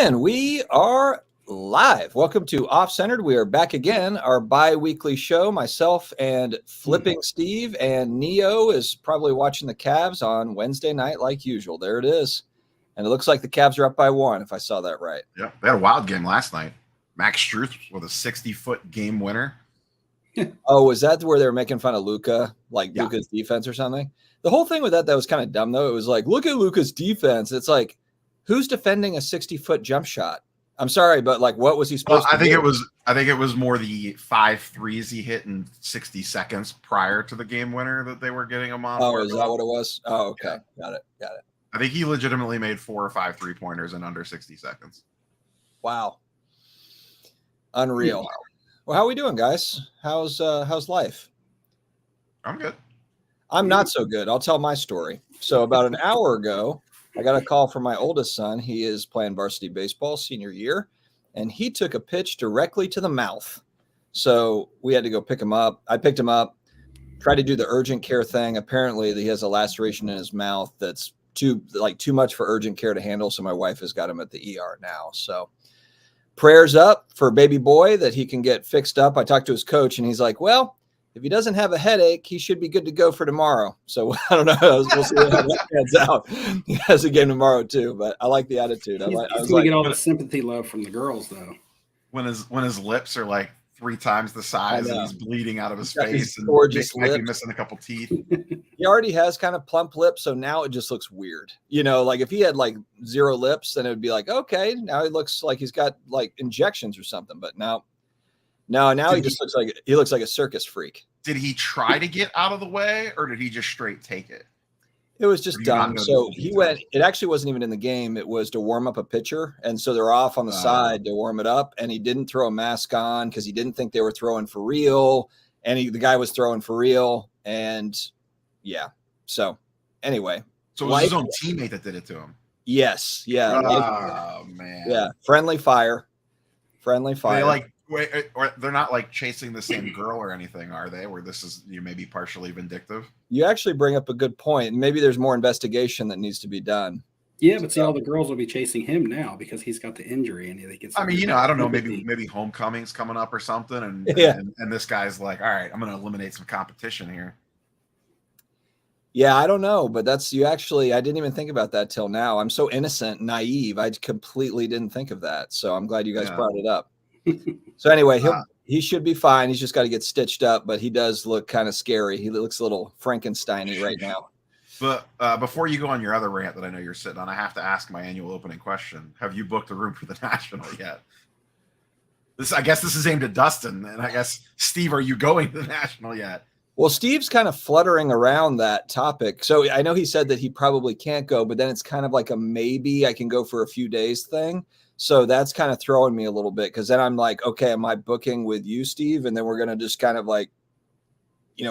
And we are live. Welcome to Off Centered. We are back again, our bi-weekly show. Myself and Flipping Steve, and Neo is probably watching the Cavs on Wednesday night like usual. There it is. And it looks like the Cavs are up by 1, if I saw that right. Yeah, they had a wild game last night. Max Strus with a 60-foot game winner. Oh, was that where they were making fun of Luka, like Luka's defense or something? The whole thing with that was kind of dumb, though. It was like, look at Luka's defense. It's like, who's defending a 60-foot jump shot? I'm sorry, but like, what was he supposed to do? I think it was more the 5 threes he hit in 60 seconds prior to the game winner that they were getting him on. Oh, is that what it was? Oh, okay. Yeah. Got it. I think he legitimately made 4 or 5 3-pointers in under 60 seconds. Wow. Unreal. Well, how are we doing, guys? How's life? I'm good. I'm not so good. I'll tell my story. So about an hour ago, I got a call from my oldest son. He is playing varsity baseball senior year, and he took a pitch directly to the mouth. So we had to go pick him up. I picked him up, tried to do the urgent care thing. Apparently, he has a laceration in his mouth that's too much for urgent care to handle. So my wife has got him at the ER now. So prayers up for baby boy that he can get fixed up. I talked to his coach, and he's like, well, if he doesn't have a headache, he should be good to go for tomorrow. So I don't know. We'll see how that pans out. He has a game tomorrow too, but I like the attitude. He's going to get all the sympathy love from the girls, though. When his lips are like 3 times the size and he's bleeding out of his face and maybe missing a couple teeth. He already has kind of plump lips, so now it just looks weird. You know, like if he had like 0 lips, then it would be like, okay, now he looks like he's got like injections or something. But now he just looks like a circus freak. Did he try to get out of the way, or did he just straight take it? It was just dumb. So he went. It actually wasn't even in the game. It was to warm up a pitcher, and so they're off on the side to warm it up. And he didn't throw a mask on because he didn't think they were throwing for real. And the guy was throwing for real. And yeah. So anyway, so it was his own teammate that did it to him. Yes. Yeah. Oh man. Yeah. Friendly fire. They're not like chasing the same girl or anything, are they? Where this is maybe partially vindictive. You actually bring up a good point. Maybe there's more investigation that needs to be done. Yeah, but see, all the girls will be chasing him now because he's got the injury and he gets. I mean, I don't know. Maybe homecoming's coming up or something, and this guy's like, all right, I'm going to eliminate some competition here. Yeah, I don't know, but I didn't even think about that till now. I'm so innocent, naive. I completely didn't think of that. So I'm glad you guys brought it up. So anyway, he should be fine. He's just got to get stitched up, but he does look kind of scary. He looks a little Frankenstein-y right now. But before you go on your other rant that I know you're sitting on, I have to ask my annual opening question. Have you booked a room for the National yet? I guess this is aimed at Dustin, and I guess, Steve, are you going to the National yet? Well, Steve's kind of fluttering around that topic. So I know he said that he probably can't go, but then it's kind of like a maybe I can go for a few days thing. So that's kind of throwing me a little bit because then I'm like, okay, am I booking with you, Steve? And then we're going to just kind of like,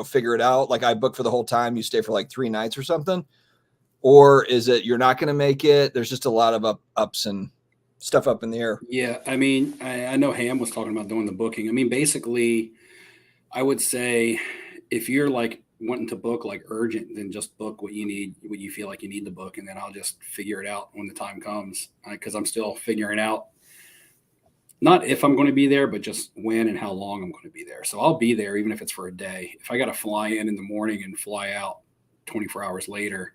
figure it out. Like I book for the whole time. You stay for like 3 nights or something. Or is it you're not going to make it? There's just a lot of ups and stuff up in the air. Yeah. I mean, I know Ham was talking about doing the booking. I mean, basically, I would say if you're like wanting to book like urgent, then just book what you need, what you feel like you need to book. And then I'll just figure it out when the time comes. Cause I'm still figuring out not if I'm going to be there, but just when and how long I'm going to be there. So I'll be there, even if it's for a day. If I got to fly in the morning and fly out 24 hours later,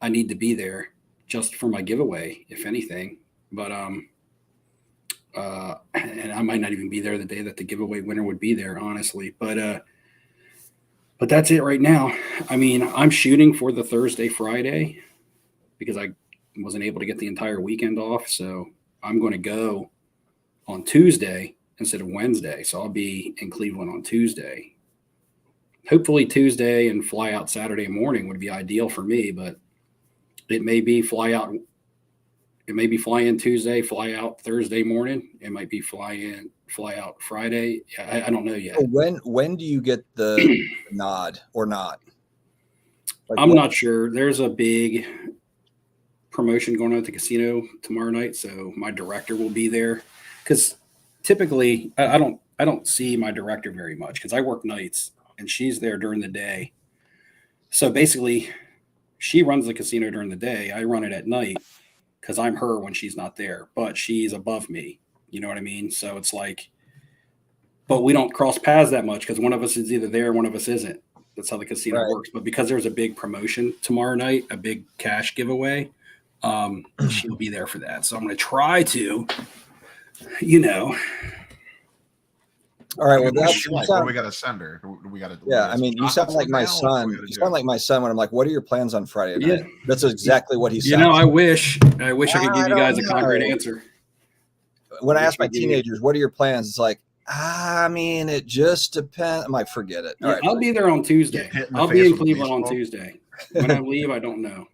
I need to be there just for my giveaway, if anything. But, and I might not even be there the day that the giveaway winner would be there, honestly. But that's it right now. I mean, I'm shooting for the Thursday, Friday because I wasn't able to get the entire weekend off. So I'm going to go on Tuesday instead of Wednesday. So I'll be in Cleveland on Tuesday. Hopefully Tuesday and fly out Saturday morning would be ideal for me, but it may be fly out. It may be fly in Tuesday, fly out Thursday morning. It might be fly out Friday. I don't know yet. When do you get the nod or not? I'm not sure. There's a big promotion going on at the casino tomorrow night, so my director will be there. Because typically, I don't see my director very much because I work nights and she's there during the day. So basically, she runs the casino during the day. I run it at night because I'm her when she's not there, but she's above me. You know what I mean? So it's like, but we don't cross paths that much because one of us is either there, one of us isn't. That's how the casino works. But because there's a big promotion tomorrow night, a big cash giveaway, she'll be there for that. So I'm going to try to, All right. Well, what do we got to send her? Do we got to? Yeah, I mean, you sound like my son. You sound like my son when I'm like, "What are your plans on Friday night?" Yeah. That's exactly what he said. I wish I could give you guys a concrete answer. When I ask my teenagers, "What are your plans?" It's like, I mean, it just depends. I might forget it. All right. I'll be there on Tuesday. I'll be in Cleveland on Tuesday. When I leave, I don't know.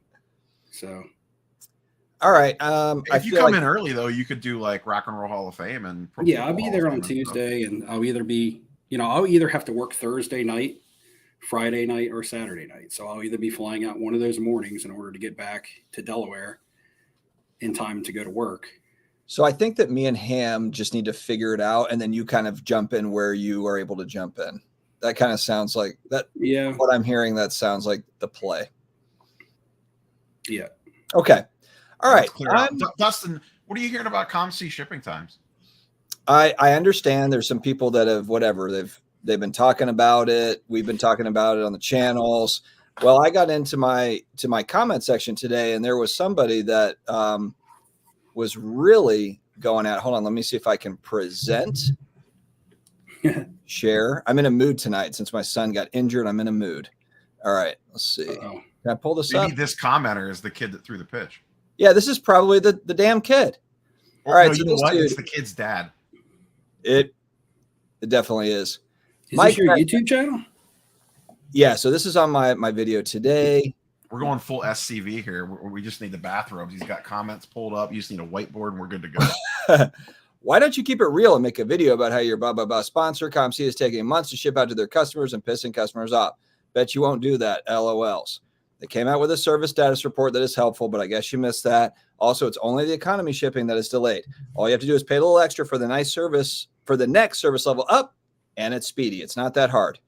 So. All right. If you come in early, though, you could do like Rock and Roll Hall of Fame and I'll be there on Tuesday, and I'll either be, I'll either have to work Thursday night, Friday night, or Saturday night. So I'll either be flying out one of those mornings in order to get back to Delaware in time to go to work. So I think that me and Ham just need to figure it out, and then you kind of jump in where you are able to jump in. That kind of sounds like that. Yeah. What I'm hearing, that sounds like the play. Yeah. Okay. All right. Dustin, what are you hearing about ComC shipping times? I understand there's some people that have they've been talking about it. We've been talking about it on the channels. Well, I got into my comment section today, and there was somebody that was really going at. Hold on, let me see if I can present. Share. I'm in a mood tonight since my son got injured. I'm in a mood. All right, let's see. Uh-oh. Can I pull this Maybe up? this commenter is the kid that threw the pitch. Yeah, this is probably the damn kid. All right, no, so you know what? dude, it's the kid's dad. It definitely is. Is this your YouTube channel? Yeah, so this is on my video today. We're going full SCV here. We just need the bathrobes. He's got comments pulled up. You just need a whiteboard, and we're good to go. Why don't you keep it real and make a video about how your blah, blah, blah sponsor ComC is taking months to ship out to their customers and pissing customers off? Bet you won't do that. LOLs. They came out with a service status report that is helpful, but I guess you missed that. Also, it's only the economy shipping that is delayed. All you have to do is pay a little extra for the next service level up, and it's speedy. It's not that hard.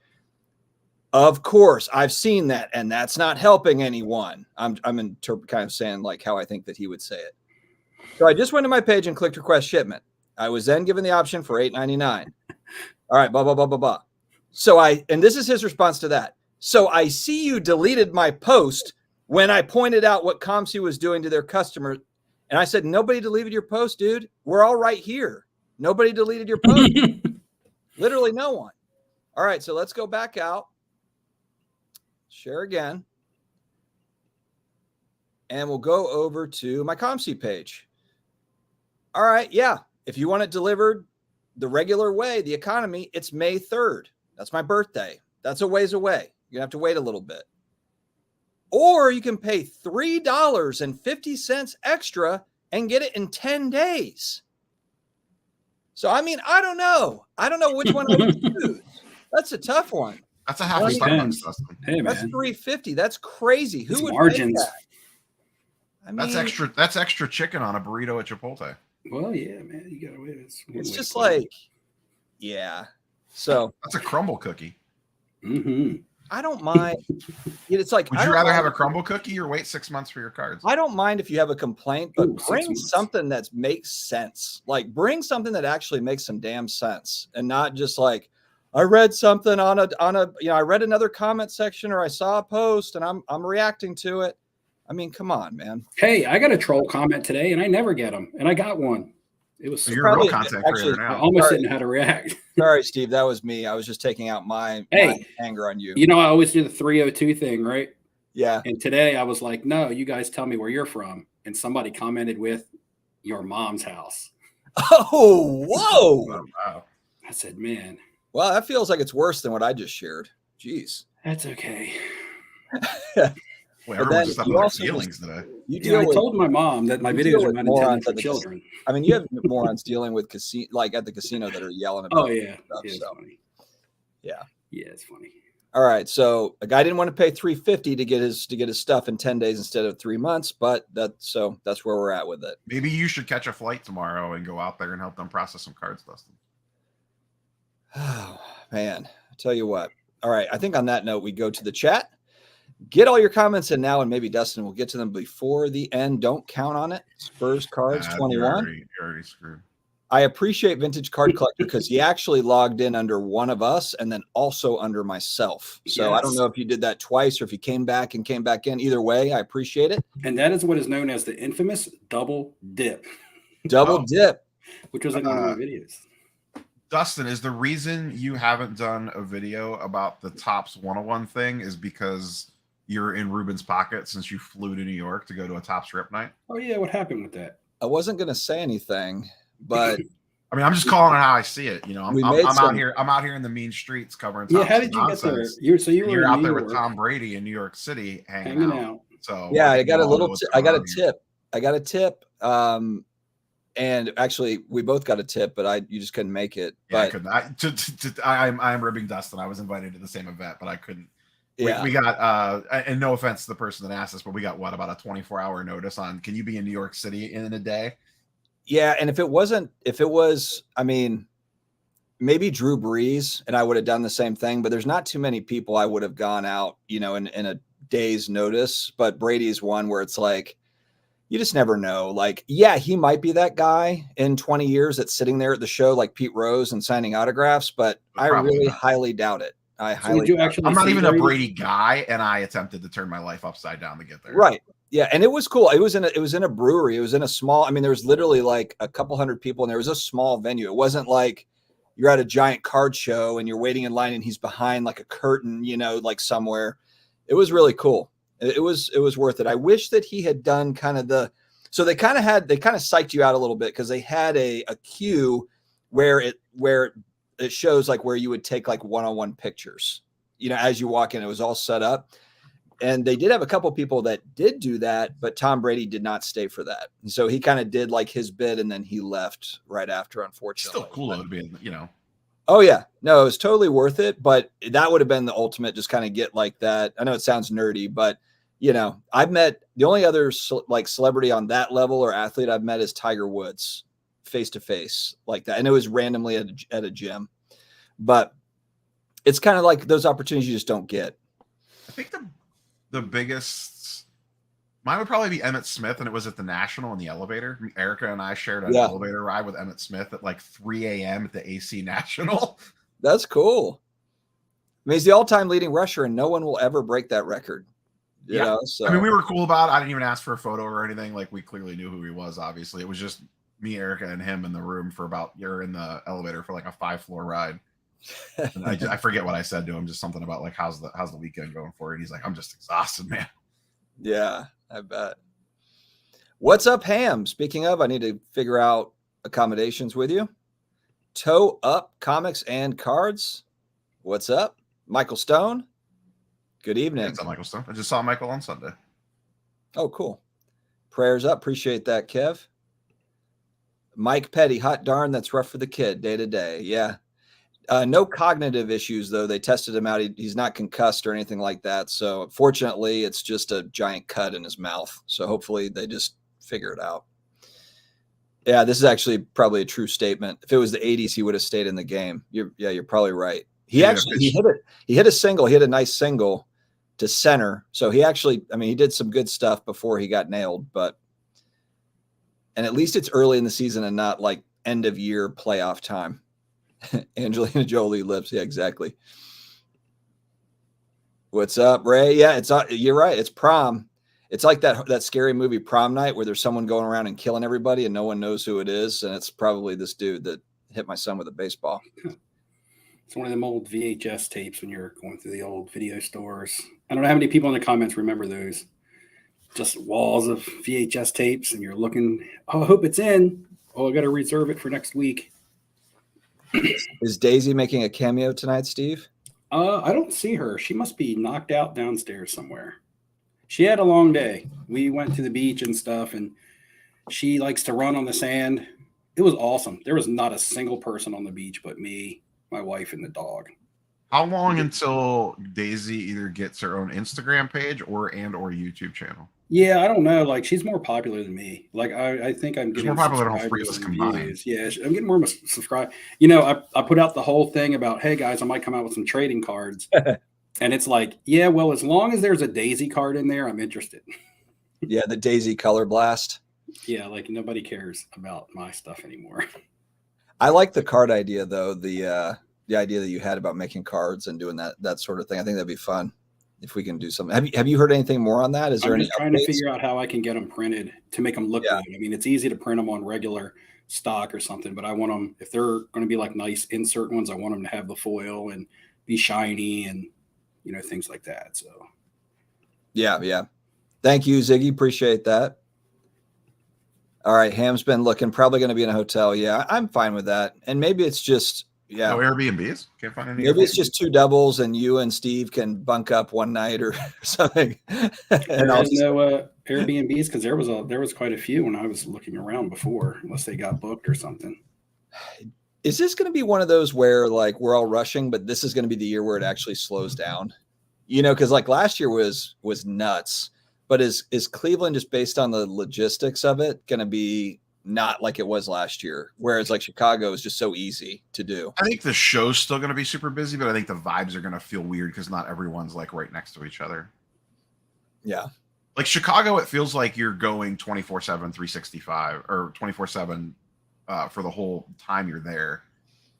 Of course, I've seen that, and that's not helping anyone. I'm kind of saying like how I think that he would say it. So I just went to my page and clicked request shipment. I was then given the option for $8.99. All right, blah, blah, blah, blah, blah. So and this is his response to that. So I see you deleted my post when I pointed out what ComC was doing to their customers. And I said, nobody deleted your post, dude. We're all right here. Nobody deleted your post. Literally no one. All right, so let's go back out. Share again. And we'll go over to my ComC page. All right, yeah. If you want it delivered the regular way, the economy, it's May 3rd. That's my birthday. That's a ways away. You're going to have to wait a little bit. Or you can pay $3.50 extra and get it in 10 days. So, I mean, I don't know. I don't know which one I would choose. That's a tough one. That's a half a Starbucks, Dustin. Hey, man. That's $3.50. That's crazy. Who would margins? pay that? I mean, That's extra chicken on a burrito at Chipotle. Well, yeah, man. You got to wait. It's just like, yeah. So that's a crumble cookie. Mm-hmm. I don't mind. It's like, would you rather have a crumble cookie or wait 6 months for your cards? I don't mind if you have a complaint, but bring something that makes sense. Like bring something that actually makes some damn sense, and not just like I read something on a I read another comment section or I saw a post and I'm reacting to it. I mean, come on, man. Hey, I got a troll comment today and I never get them, and I got one. It was you're a real content creator now. I almost didn't know how to react. Sorry, Steve. That was me. I was just taking out my anger on you. You know, I always do the 302 thing, right? Yeah. And today I was like, no, you guys tell me where you're from. And somebody commented with your mom's house. Oh, whoa. Oh, wow. I said, man. Well, that feels like it's worse than what I just shared. Jeez. That's okay. Well, everyone's just up on their feelings today. I told my mom that my videos are not intended for children. I mean, you have morons dealing with at the casino that are yelling about. Oh yeah, stuff, it's funny. Yeah, it's funny. All right, so a guy didn't want to pay $3.50 to get his stuff in 10 days instead of 3 months, but that's where we're at with it. Maybe you should catch a flight tomorrow and go out there and help them process some cards, Dustin. Oh man, I tell you what. All right, I think on that note we go to the chat. Get all your comments in now, and maybe Dustin will get to them before the end. Don't count on it. Spurs Cards 21. You're already screwed. I appreciate Vintage Card Collector because he actually logged in under one of us and then also under myself. So I don't know if you did that twice or if you came back and came back in. Either way, I appreciate it. And that is what is known as the infamous double dip. Double dip. Which was in one of my videos. Dustin, is the reason you haven't done a video about the Topps 101 thing is because you're in Ruben's pocket since you flew to New York to go to a Topps Rip night? Oh, yeah. What happened with that? I wasn't going to say anything, but I mean, I'm just calling it how I see it. You know, I'm out here. I'm out here in the mean streets covering. Yeah, how did you get there? You're out there with Tom Brady in New York City hanging out. So yeah, I got a little. I got a tip. And actually, we both got a tip, but you just couldn't make it. Yeah, but I couldn't. I'm ribbing Dustin. I was invited to the same event, but I couldn't. Yeah. We got and no offense to the person that asked us, but we got about a 24-hour notice on can you be in New York City in a day? Yeah, and if it was, I mean, maybe Drew Brees, and I would have done the same thing, but there's not too many people I would have gone out, you know, in a day's notice. But Brady's one where it's like, you just never know. Like, yeah, he might be that guy in 20 years that's sitting there at the show like Pete Rose and signing autographs, but I really highly doubt it. I'm not even a Brady guy, and I attempted to turn my life upside down to get there. Right. Yeah, and it was cool. It was in a brewery. It was in a small. I mean, there was literally like a couple hundred people, and there was a small venue. It wasn't like you're at a giant card show and you're waiting in line, and he's behind like a curtain, you know, like somewhere. It was really cool. It was worth it. I wish that he had done kind of so they kind of psyched you out a little bit because they had a queue where it shows like where you would take like one-on-one pictures, you know, as you walk in. It was all set up. And they did have a couple people that did do that, but Tom Brady did not stay for that. And so he kind of did like his bit and then he left right after, unfortunately. Still cool to be, you know. Oh, yeah. No, it was totally worth it. But that would have been the ultimate, just kind of get like that. I know it sounds nerdy, but, you know, I've met the only other like celebrity on that level or athlete I've met is Tiger Woods face to face like that. And it was randomly at a gym. But it's kind of like those opportunities you just don't get. I think the biggest mine would probably be Emmitt Smith, and it was at the National in the elevator. Erica and I shared an elevator ride with Emmitt Smith at like 3 a.m. at the AC National. That's cool. I mean, he's the all-time leading rusher, and no one will ever break that record. You know, so. I mean, we were cool about it. I didn't even ask for a photo or anything. Like, we clearly knew who he was, obviously. It was just me, Erica, and him in the room you're in the elevator for like a 5-floor ride. And I forget what I said to him, just something about like how's the weekend going for you? And he's like, I'm just exhausted, man. Yeah, I bet. What's up, Ham? Speaking of, I need to figure out accommodations with you. Toe Up Comics and Cards. What's up? Michael Stone. Good evening. What's up, Michael Stone? I just saw Michael on Sunday. Oh, cool. Prayers up. Appreciate that, Kev. Mike Petty. Hot darn, that's rough for the kid day to day. Yeah. No cognitive issues, though. They tested him out. He's not concussed or anything like that. So fortunately, it's just a giant cut in his mouth. So hopefully they just figure it out. Yeah, this is actually probably a true statement. If it was the 80s, he would have stayed in the game. You're probably right. He hit a single. He hit a nice single to center. So he did some good stuff before he got nailed. And at least it's early in the season and not like end of year playoff time. Angelina Jolie lips. Yeah, exactly. What's up, Ray? Yeah, you're right. It's prom. It's like that scary movie Prom Night where there's someone going around and killing everybody and no one knows who it is. And it's probably this dude that hit my son with a baseball. It's one of them old VHS tapes when you're going through the old video stores. I don't know how many people in the comments remember those. Just walls of VHS tapes and you're looking, oh, I hope it's in. Oh, I got to reserve it for next week. Is Daisy making a cameo tonight, Steve? I don't see her. She must be knocked out downstairs somewhere. She had a long day. We went to the beach and stuff, and she likes to run on the sand. It was awesome. There was not a single person on the beach but me, my wife, and the dog. How long until Daisy either gets her own Instagram page or YouTube channel? Yeah, I don't know. Like, she's more popular than me. Like, I think I'm getting more popular than all three of us combined. Yeah, I'm getting more subscribe. You know, I put out the whole thing about, hey guys, I might come out with some trading cards. And it's like, yeah, well, as long as there's a Daisy card in there, I'm interested. Yeah, the Daisy Color Blast. Yeah, like nobody cares about my stuff anymore. I like the card idea though. The idea that you had about making cards and doing that sort of thing. I think that'd be fun if we can do something. Have you heard anything more on that? Is there I'm any just trying to updates? figure out how I can get them printed to make them look Yeah. good. I mean, it's easy to print them on regular stock or something, but I want them, if they're going to be like nice insert ones, I want them to have the foil and be shiny and, you know, things like that. So, Yeah. Thank you, Ziggy. Appreciate that. All right. Ham's been looking, probably going to be in a hotel. Yeah, I'm fine with that. And maybe it's just, No Airbnbs. Can't find any. Maybe it's just 2 doubles and you and Steve can bunk up one night or something. there is no Airbnbs because there was quite a few when I was looking around before, unless they got booked or something. Is this going to be one of those where like we're all rushing, but this is going to be the year where it actually slows down? You know, because like last year was nuts. But is Cleveland, just based on the logistics of it, going to be not like it was last year, whereas like Chicago is just so easy to do? I think the show's still going to be super busy, but I think the vibes are going to feel weird because not everyone's like right next to each other. Yeah. Like Chicago, it feels like you're going 24/7, 365 or 24/7 for the whole time you're there,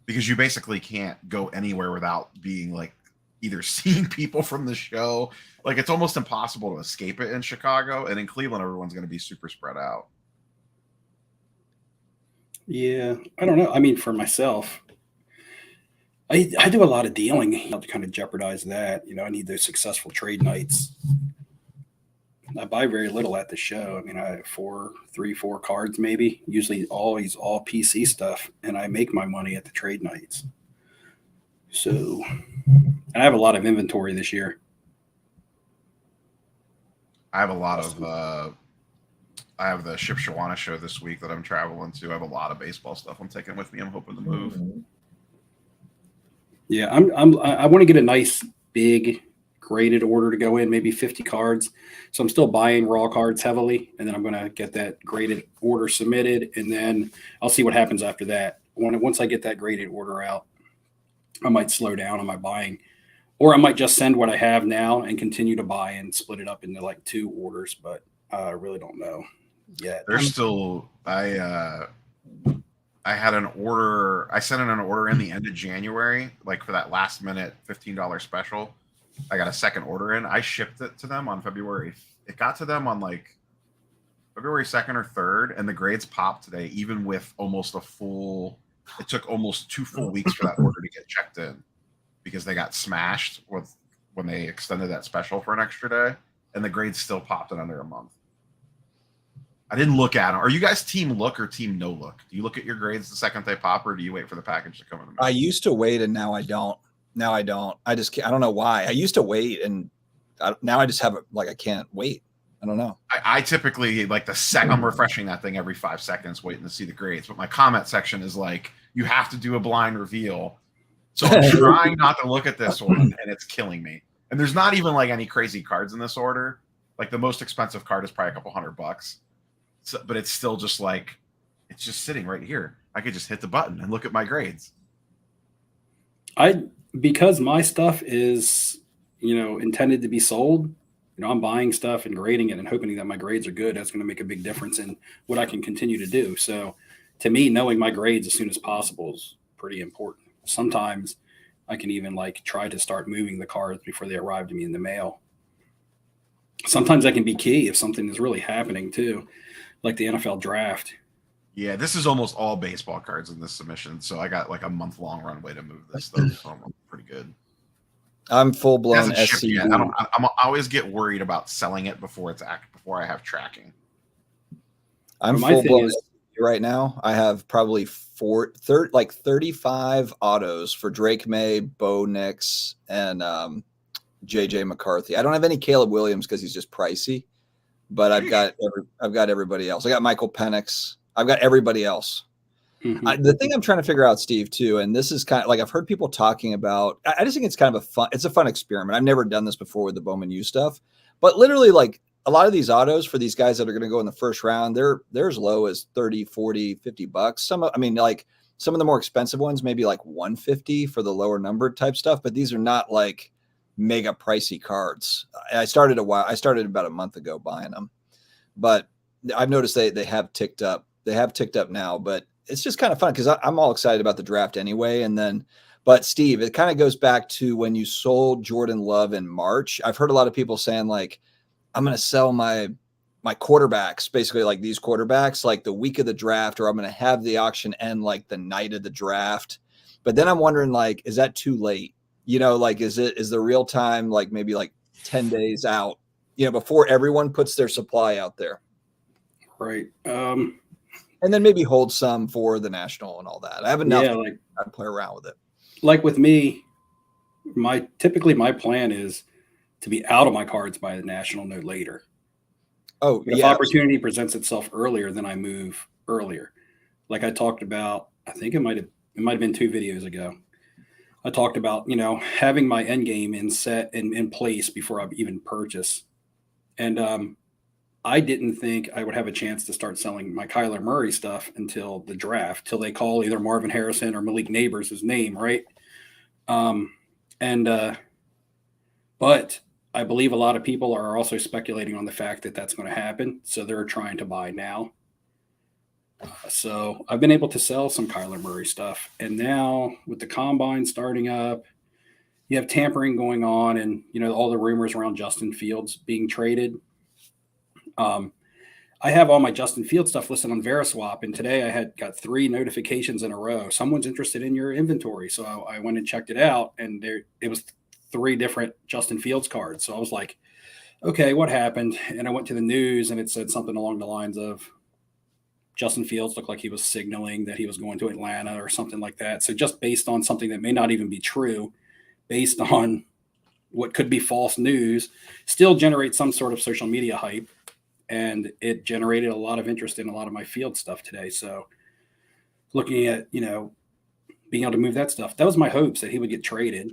because you basically can't go anywhere without being like either seeing people from the show. Like it's almost impossible to escape it in Chicago. And in Cleveland, everyone's going to be super spread out. Yeah, I don't know. I mean, for myself, I do a lot of dealing to kind of jeopardize that. You know, I need those successful trade nights. I buy very little at the show. I mean, I have 4 cards maybe, usually always all PC stuff, and I make my money at the trade nights. So, and I have a lot of inventory this year. I have a lot of I have the Ship Shawana show this week that I'm traveling to. I have a lot of baseball stuff I'm taking with me. I'm hoping to move. Yeah, I want to get a nice big graded order to go in, maybe 50 cards. So I'm still buying raw cards heavily, and then I'm going to get that graded order submitted, and then I'll see what happens after that. Once I get that graded order out, I might slow down on my buying, or I might just send what I have now and continue to buy and split it up into like 2 orders, but I really don't know yet. There's still I had an order. I sent in an order in the end of January, like for that last minute $15 special. I got a second order in. I shipped it to them on February. It got to them on like February 2nd or 3rd, and the grades popped today, even with almost a full. It took almost 2 full weeks for that order to get checked in because they got smashed when they extended that special for an extra day, and the grades still popped in under a month. I didn't look at them. Are you guys team look or team no look? Do you look at your grades the second they pop, or do you wait for the package to come in? I used to wait, and now I don't. I don't know why. I used to wait, and now I just have it. Like I can't wait. I don't know. I typically like I'm refreshing that thing every 5 seconds, waiting to see the grades. But my comment section is like, you have to do a blind reveal. So I'm trying not to look at this one, and it's killing me. And there's not even like any crazy cards in this order. Like the most expensive card is probably a couple $100. So, but it's still just like, it's just sitting right here. I could just hit the button and look at my grades. Because my stuff is, intended to be sold, I'm buying stuff and grading it and hoping that my grades are good. That's going to make a big difference in what I can continue to do. So to me, knowing my grades as soon as possible is pretty important. Sometimes I can even try to start moving the cards before they arrive to me in the mail. Sometimes that can be key if something is really happening too, like the NFL draft. Yeah, this is almost all baseball cards in this submission. So I got like a month-long runway to move this stuff. So I'm pretty good. I'm full blown SC. I always get worried about selling it before I have tracking. I'm full blown right now. I have probably 35 autos for Drake May, Bo Nix, and JJ McCarthy. I don't have any Caleb Williams because he's just pricey, but I've got everybody else. I got Michael Penix. I've got everybody else. Mm-hmm. The thing I'm trying to figure out, Steve, too, and this is kind of like I've heard people talking about. I just think it's kind of a fun experiment. I've never done this before with the Bowman U stuff, but literally, like a lot of these autos for these guys that are going to go in the first round, they're as low as 30, 40, $50. Some of the more expensive ones, maybe like 150 for the lower numbered type stuff, but these are not like mega pricey cards. I started about a month ago buying them, but I've noticed they have ticked up. They have ticked up now, but it's just kind of fun because I'm all excited about the draft anyway. And then, but Steve, it kind of goes back to when you sold Jordan Love in March. I've heard a lot of people saying like, I'm going to sell my quarterbacks, basically like these quarterbacks, like the week of the draft, or I'm going to have the auction end like the night of the draft. But then I'm wondering, like, is that too late? You know, like, is the real time, like maybe like 10 days out, you know, before everyone puts their supply out there? Right. And then maybe hold some for the national and all that. I have enough to play around with it. Like with me, typically my plan is to be out of my cards by the national no later. Oh, but if opportunity presents itself earlier, then I move earlier. Like I talked about, I think it might have been 2 videos ago. I talked about, you know, having my end game in place before I even purchase. And I didn't think I would have a chance to start selling my Kyler Murray stuff until the draft, till they call either Marvin Harrison or Malik Neighbors his name, right? But I believe a lot of people are also speculating on the fact that that's going to happen. So they're trying to buy now. So I've been able to sell some Kyler Murray stuff. And now with the combine starting up, you have tampering going on and, you know, all the rumors around Justin Fields being traded. I have all my Justin Fields stuff listed on Veriswap. And today I got 3 notifications in a row. Someone's interested in your inventory. So I went and checked it out, and it was 3 different Justin Fields cards. So I was like, okay, what happened? And I went to the news and it said something along the lines of Justin Fields looked like he was signaling that he was going to Atlanta or something like that. So just based on something that may not even be true, based on what could be false news, still generates some sort of social media hype. And it generated a lot of interest in a lot of my field stuff today. So looking at, you know, being able to move that stuff, that was my hopes that he would get traded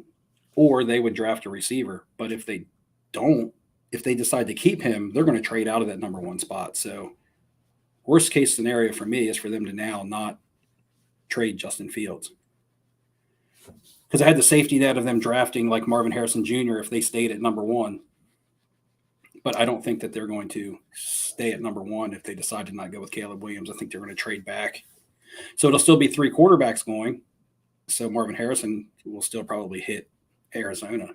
or they would draft a receiver. But if they don't, if they decide to keep him, they're going to trade out of that number 1 spot. So worst case scenario for me is for them to now not trade Justin Fields. Because I had the safety net of them drafting like Marvin Harrison Jr. if they stayed at number 1. But I don't think that they're going to stay at number 1 if they decide to not go with Caleb Williams. I think they're going to trade back. So it'll still be 3 quarterbacks going. So Marvin Harrison will still probably hit Arizona.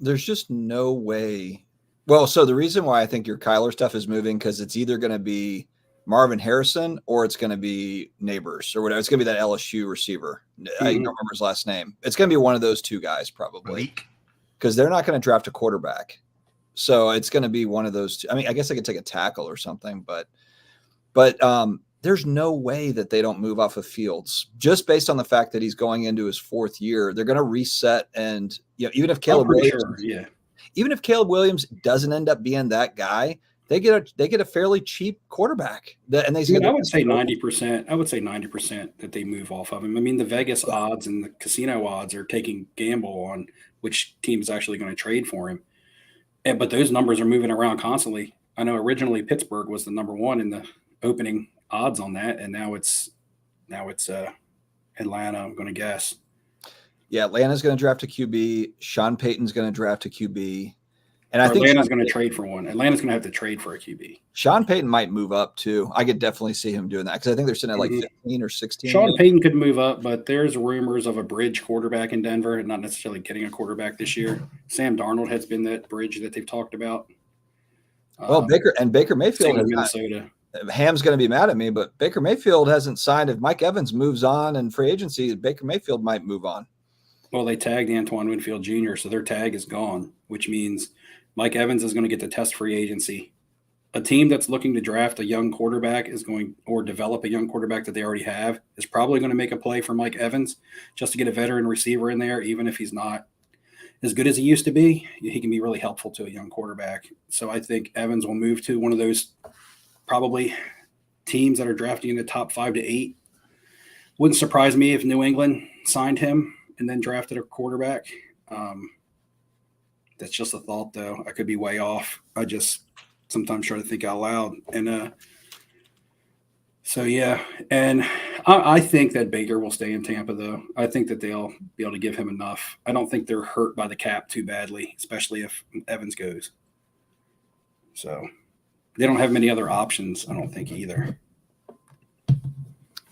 There's just no way. Well, so the reason why I think your Kyler stuff is moving, because it's either going to be Marvin Harrison or it's going to be Neighbors or whatever. It's going to be that LSU receiver. I don't remember his last name. It's going to be one of those 2 guys probably, because they're not going to draft a quarterback. So it's going to be one of those 2. I mean, I guess I could take a tackle or something, but there's no way that they don't move off of Fields just based on the fact that he's going into his 4th year. They're going to reset, and you know, even if Caleb Williams doesn't end up being that guy, they get a fairly cheap quarterback. I would say 90%. I would say 90% that they move off of him. I mean, the Vegas odds and the casino odds are taking gamble on which team is actually going to trade for him. But those numbers are moving around constantly. I know originally Pittsburgh was the number 1 in the opening odds on that, and now it's Atlanta, I'm going to guess. Yeah, Atlanta's going to draft a QB. Sean Payton's going to draft a QB. And I think Atlanta's going to trade for one. Atlanta's going to have to trade for a QB. Sean Payton might move up too. I could definitely see him doing that because I think they're sitting at like 15 or 16. Sean Payton could move up, but there's rumors of a bridge quarterback in Denver and not necessarily getting a quarterback this year. Sam Darnold has been that bridge that they've talked about. Well, Baker Mayfield, Minnesota. Ham's going to be mad at me, but Baker Mayfield hasn't signed. If Mike Evans moves on in free agency, Baker Mayfield might move on. Well, they tagged Antoine Winfield Jr., so their tag is gone, which means Mike Evans is going to get to test free agency. A team that's looking to draft a young quarterback or develop a young quarterback that they already have is probably going to make a play for Mike Evans just to get a veteran receiver in there, even if he's not as good as he used to be. He can be really helpful to a young quarterback. So I think Evans will move to one of those probably teams that are drafting in the top 5 to 8. Wouldn't surprise me if New England signed him and then drafted a quarterback. That's just a thought, though. I could be way off. I just sometimes try to think out loud. And So yeah, and I think that Baker will stay in Tampa, though. I think that they'll be able to give him enough. I don't think they're hurt by the cap too badly, especially if Evans goes. So they don't have many other options, I don't think, either.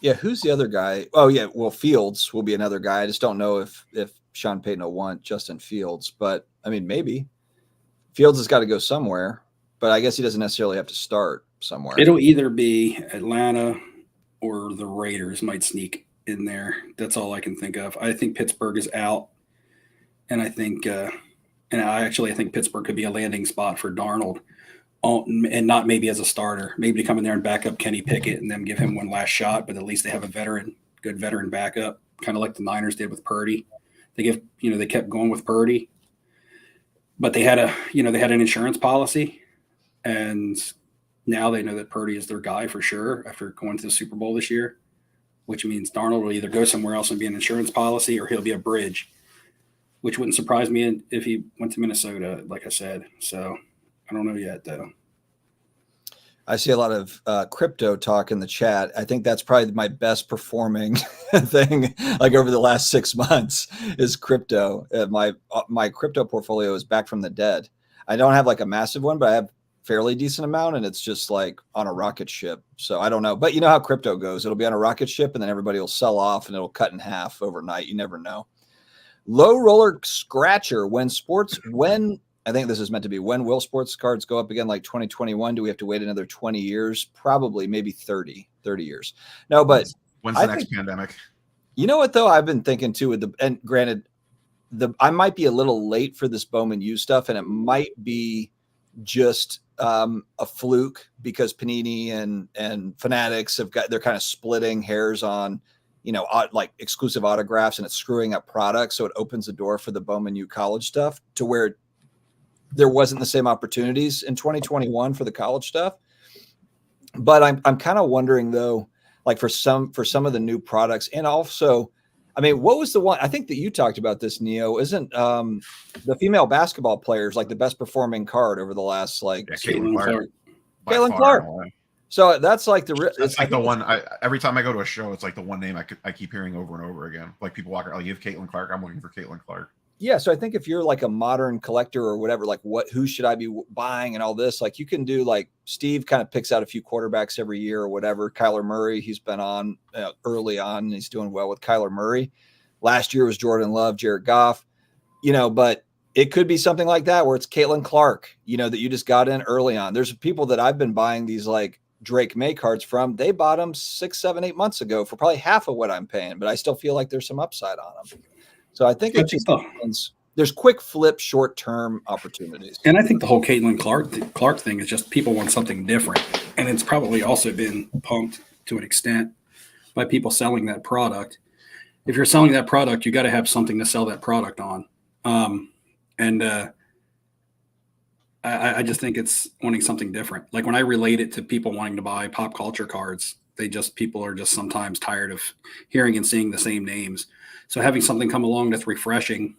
Yeah, who's the other guy? Oh yeah, well, Fields will be another guy. I just don't know if Sean Payton will want Justin Fields, but I mean, maybe Fields has got to go somewhere. But I guess he doesn't necessarily have to start somewhere. It'll either be Atlanta or the Raiders might sneak in there. That's all I can think of. I think Pittsburgh is out, and I think, I think Pittsburgh could be a landing spot for Darnold, and not maybe as a starter, maybe to come in there and back up Kenny Pickett and then give him one last shot. But at least they have a good veteran backup, kind of like the Niners did with Purdy. They kept going with Purdy, but they had an insurance policy, and now they know that Purdy is their guy for sure after going to the Super Bowl this year, which means Darnold will either go somewhere else and be an insurance policy, or he'll be a bridge, which wouldn't surprise me if he went to Minnesota, like I said. So I don't know yet, though. I see a lot of crypto talk in the chat. I think that's probably my best performing thing, like over the last 6 months, is crypto. My crypto portfolio is back from the dead. I don't have like a massive one, but I have fairly decent amount, and it's just like on a rocket ship. So I don't know, but you know how crypto goes. It'll be on a rocket ship, and then everybody will sell off, and it'll cut in half overnight. You never know. Low roller scratcher. When I think this is meant to be, when will sports cards go up again, like 2021? Do we have to wait another 20 years? Probably, maybe 30 years. No, but when's the next pandemic? You know what, though? I've been thinking too, and granted, I might be a little late for this Bowman U stuff, and it might be just a fluke because Panini and Fanatics they're kind of splitting hairs on, like exclusive autographs, and it's screwing up products. So it opens the door for the Bowman U college stuff to where there wasn't the same opportunities in 2021 for the college stuff. But I'm kind of wondering, though, like for some of the new products, and also, I mean, what was the one? I think that you talked about this, Neo. Isn't the female basketball players like the best performing card over the last Caitlin Clark? Caitlin Clark. So that's like it's like the one. Every time I go to a show, it's like the one name I keep hearing over and over again. Like people walk around, you have Caitlin Clark. I'm waiting for Caitlin Clark. Yeah, so I think if you're like a modern collector or whatever, like who should I be buying and all this, like you can do, like Steve kind of picks out a few quarterbacks every year or whatever. Kyler Murray, he's been on early on, and he's doing well with Kyler Murray. Last year was Jordan Love, Jared Goff, but it could be something like that where it's Caitlin Clark, that you just got in early on. There's people that I've been buying these like Drake May cards from. They bought them 6, 7, 8 months ago for probably half of what I'm paying, but I still feel like there's some upside on them. So I think it just depends. There's quick flip, short-term opportunities. And I think the whole Caitlin Clark thing is just people want something different. And it's probably also been pumped to an extent by people selling that product. If you're selling that product, you got to have something to sell that product on. I just think it's wanting something different. Like when I relate it to people wanting to buy pop culture cards, people are just sometimes tired of hearing and seeing the same names. So having something come along that's refreshing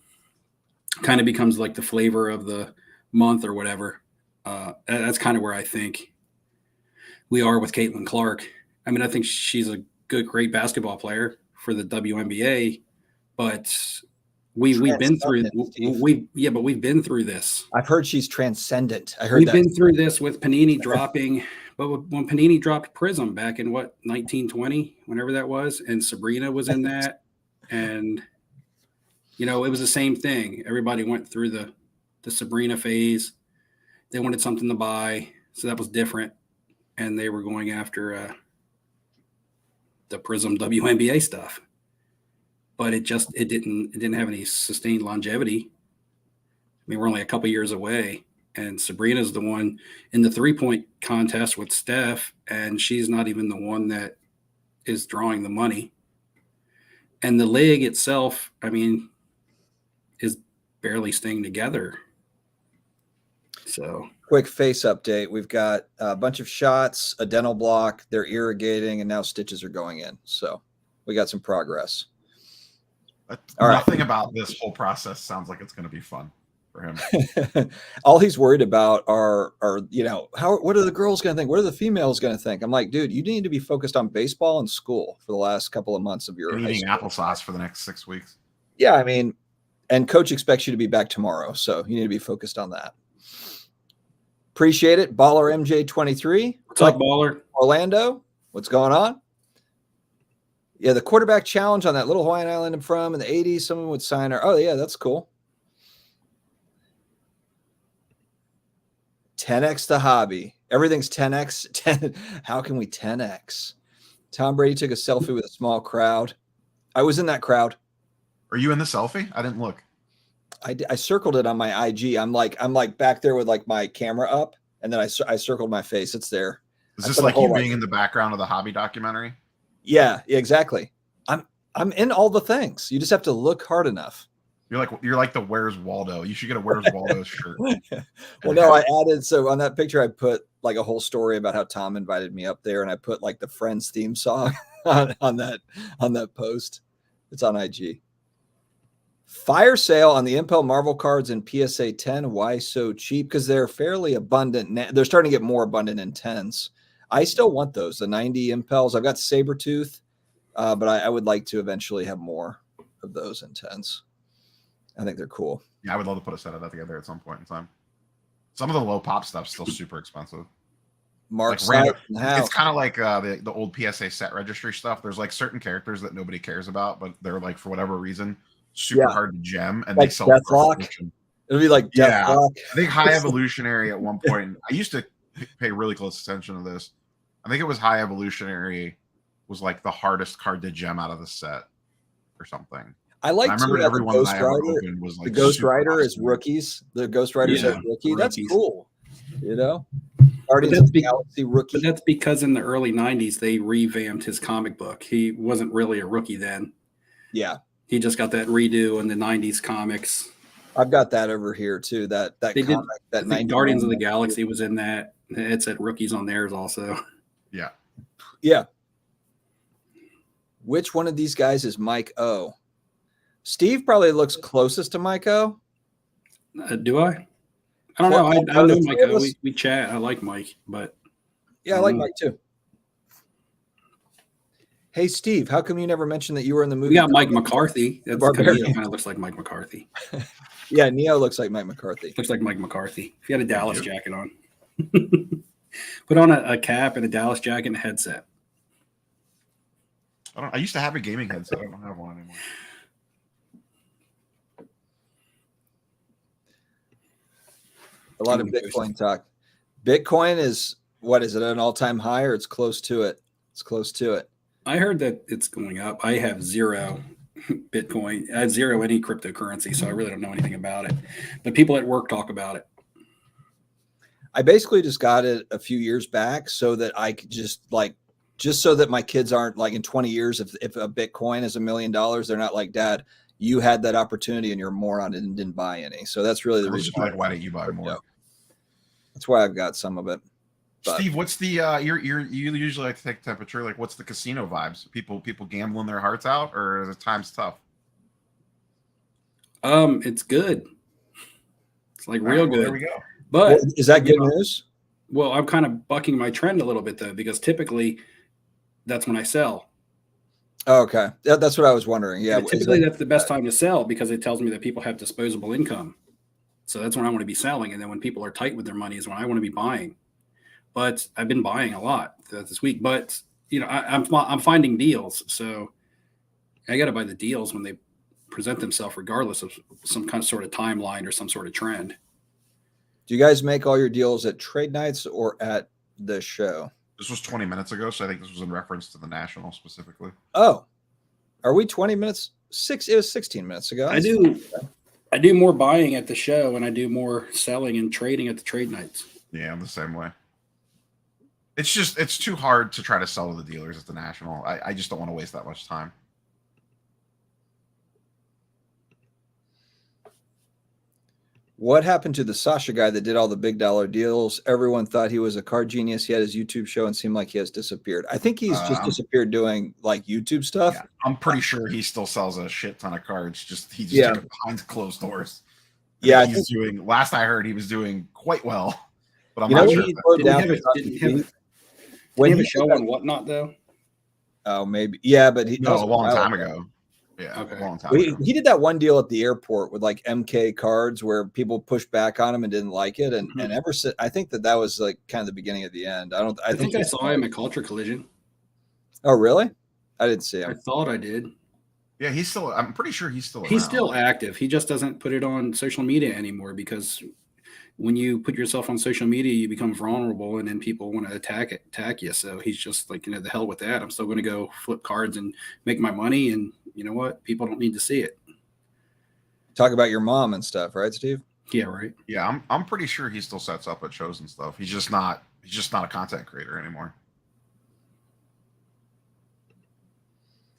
kind of becomes like the flavor of the month or whatever. That's kind of where I think we are with Caitlin Clark. I mean, I think she's a great basketball player for the WNBA, but we've been through we've been through this. I've heard she's transcendent. We've been through this with Panini dropping, but when Panini dropped Prism back in 1920, whenever that was, and Sabrina was in that. And, it was the same thing. Everybody went through the Sabrina phase. They wanted something to buy, so that was different. And they were going after the Prism WNBA stuff. But it didn't have any sustained longevity. I mean, we're only a couple years away. And Sabrina's the one in the 3-point contest with Steph, and she's not even the one that is drawing the money. And the league itself, I mean, is barely staying together. So, quick face update. We've got a bunch of shots, a dental block, they're irrigating, and now stitches are going in. So we got some progress. Nothing about this whole process sounds like it's going to be fun. for him. All he's worried about are what are the girls going to think? What are the females going to think? I'm like, dude, you need to be focused on baseball and school for the last couple of months of your and eating applesauce for the next 6 weeks. Yeah, I mean, and coach expects you to be back tomorrow, so you need to be focused on that. Appreciate it. Baller MJ23. What's up, Baller? Orlando, what's going on? Yeah, the quarterback challenge on that little Hawaiian island I'm from in the 80s, someone would sign her. Oh, yeah, that's cool. 10x the hobby. Everything's 10x. 10. How can we 10x? Tom Brady took a selfie with a small crowd. I was in that crowd. Are you in the selfie? I didn't look. I circled it on my IG. I'm like back there with like my camera up, and then I circled my face. It's there. Is this like you being in the background of the hobby documentary? Yeah, exactly. I'm in all the things. You just have to look hard enough. You're like the Where's Waldo. You should get a Where's Waldo shirt. Well, no, I added, so on that picture I put like a whole story about how Tom invited me up there, and I put like the Friends theme song on that post. It's on IG. Fire sale on the Impel Marvel cards in PSA 10. Why so cheap? Because they're fairly abundant. They're starting to get more abundant in 10s. I still want those, the 90 Impels. I've got Sabretooth, but I would like to eventually have more of those in 10s. I think they're cool. Yeah, I would love to put a set of that together at some point in time. Some of the low pop stuff's still super expensive. Mark, like it's kind of like the old PSA set registry stuff. There's like certain characters that nobody cares about, but they're like, for whatever reason, super hard to gem, and like they sell Deathlock. It'll be like Deathlock. I think High Evolutionary at one point. I used to pay really close attention to this. I think it was High Evolutionary was like the hardest card to gem out of the set or something. I like. I remember everyone that I ever opened was like the Ghost Rider awesome. is rookies. The Ghost Rider's a rookie. That's cool. You know, Guardians of the Galaxy rookie. But that's because in the early 90s they revamped his comic book. He wasn't really a rookie then. Yeah. He just got that redo in the 90s comics. I've got that over here too. That comic, that Guardians of the Galaxy was in that. It said rookies on theirs also. Yeah. Yeah. Which one of these guys is Mike O? Steve probably looks closest to Mike O. Do I? I don't know. I know Mike O. We chat. I like Mike, but yeah, I like Mike too. Hey, Steve, how come you never mentioned that you were in the movie? We got Mike McCarthy. That's Neo kind of looks like Mike McCarthy. Yeah, Neo looks like Mike McCarthy. Looks like Mike McCarthy. If he had a Dallas jacket on. Put on a cap and a Dallas jacket and a headset. I used to have a gaming headset. I don't have one anymore. A lot of Bitcoin talk. Bitcoin is, what is it, at an all-time high, or it's close to it? It's close to it. I heard that it's going up. I have zero Bitcoin. I have zero any cryptocurrency, so I really don't know anything about it. But people at work talk about it. I basically just got it a few years back so that I could just so that my kids aren't like in 20 years, if a Bitcoin is $1 million, they're not like, Dad, you had that opportunity and you're a moron and didn't buy any. So that's really the reason. Like, why didn't you buy more? That's why I've got some of it. But Steve, what's the you usually like to take temperature? Like, what's the casino vibes? People gambling their hearts out, or is it times tough? It's good. It's like real good. There we go. But is that good news? Well, I'm kind of bucking my trend a little bit though, because typically that's when I sell. Oh, okay. That's what I was wondering. Yeah. Typically that's the best time to sell because it tells me that people have disposable income. So that's when I want to be selling. And then when people are tight with their money is when I want to be buying. But I've been buying a lot this week. But, you know, I'm finding deals. So I got to buy the deals when they present themselves regardless of some kind of sort of timeline or some sort of trend. Do you guys make all your deals at trade nights or at the show? This was 20 minutes ago, so I think this was in reference to the National specifically. Oh, are we 20 minutes? It was 16 minutes ago. I do more buying at the show and I do more selling and trading at the trade nights. Yeah, I'm the same way. It's too hard to try to sell to the dealers at the National. I just don't want to waste that much time. What happened to the Sasha guy that did all the big dollar deals? Everyone thought he was a card genius. He had his YouTube show and seemed like he has disappeared. I think he's just disappeared doing like YouTube stuff. Yeah, I'm pretty sure he still sells a shit ton of cards. He just took it behind closed doors. Yeah, he's doing. Last I heard, he was doing quite well, but I'm you know not what sure. he slowed Didn't down he have for a, didn't he Dustin have, T? didn't he have a He show did that- on Whatnot though? Oh, maybe. Yeah, but that No, was a long while time ago. Yeah, Okay. a long time Well, ago. he did that one deal at the airport with like MK cards where people pushed back on him and didn't like it, and Mhm. ever since I think that was like kind of the beginning of the end. I think I he's- saw him at Culture Collision. Oh, really? I didn't see I him. thought I did. Yeah, he's still. I'm pretty sure he's still. He's around. still active. He just doesn't put it on social media anymore because when you put yourself on social media, you become vulnerable, and then people want to attack you. So he's just like, the hell with that. I'm still going to go flip cards and make my money. And you know what? People don't need to see it. Talk about your mom and stuff, right, Steve? Yeah, right. Yeah, I'm pretty sure he still sets up at shows and stuff. He's just not a content creator anymore.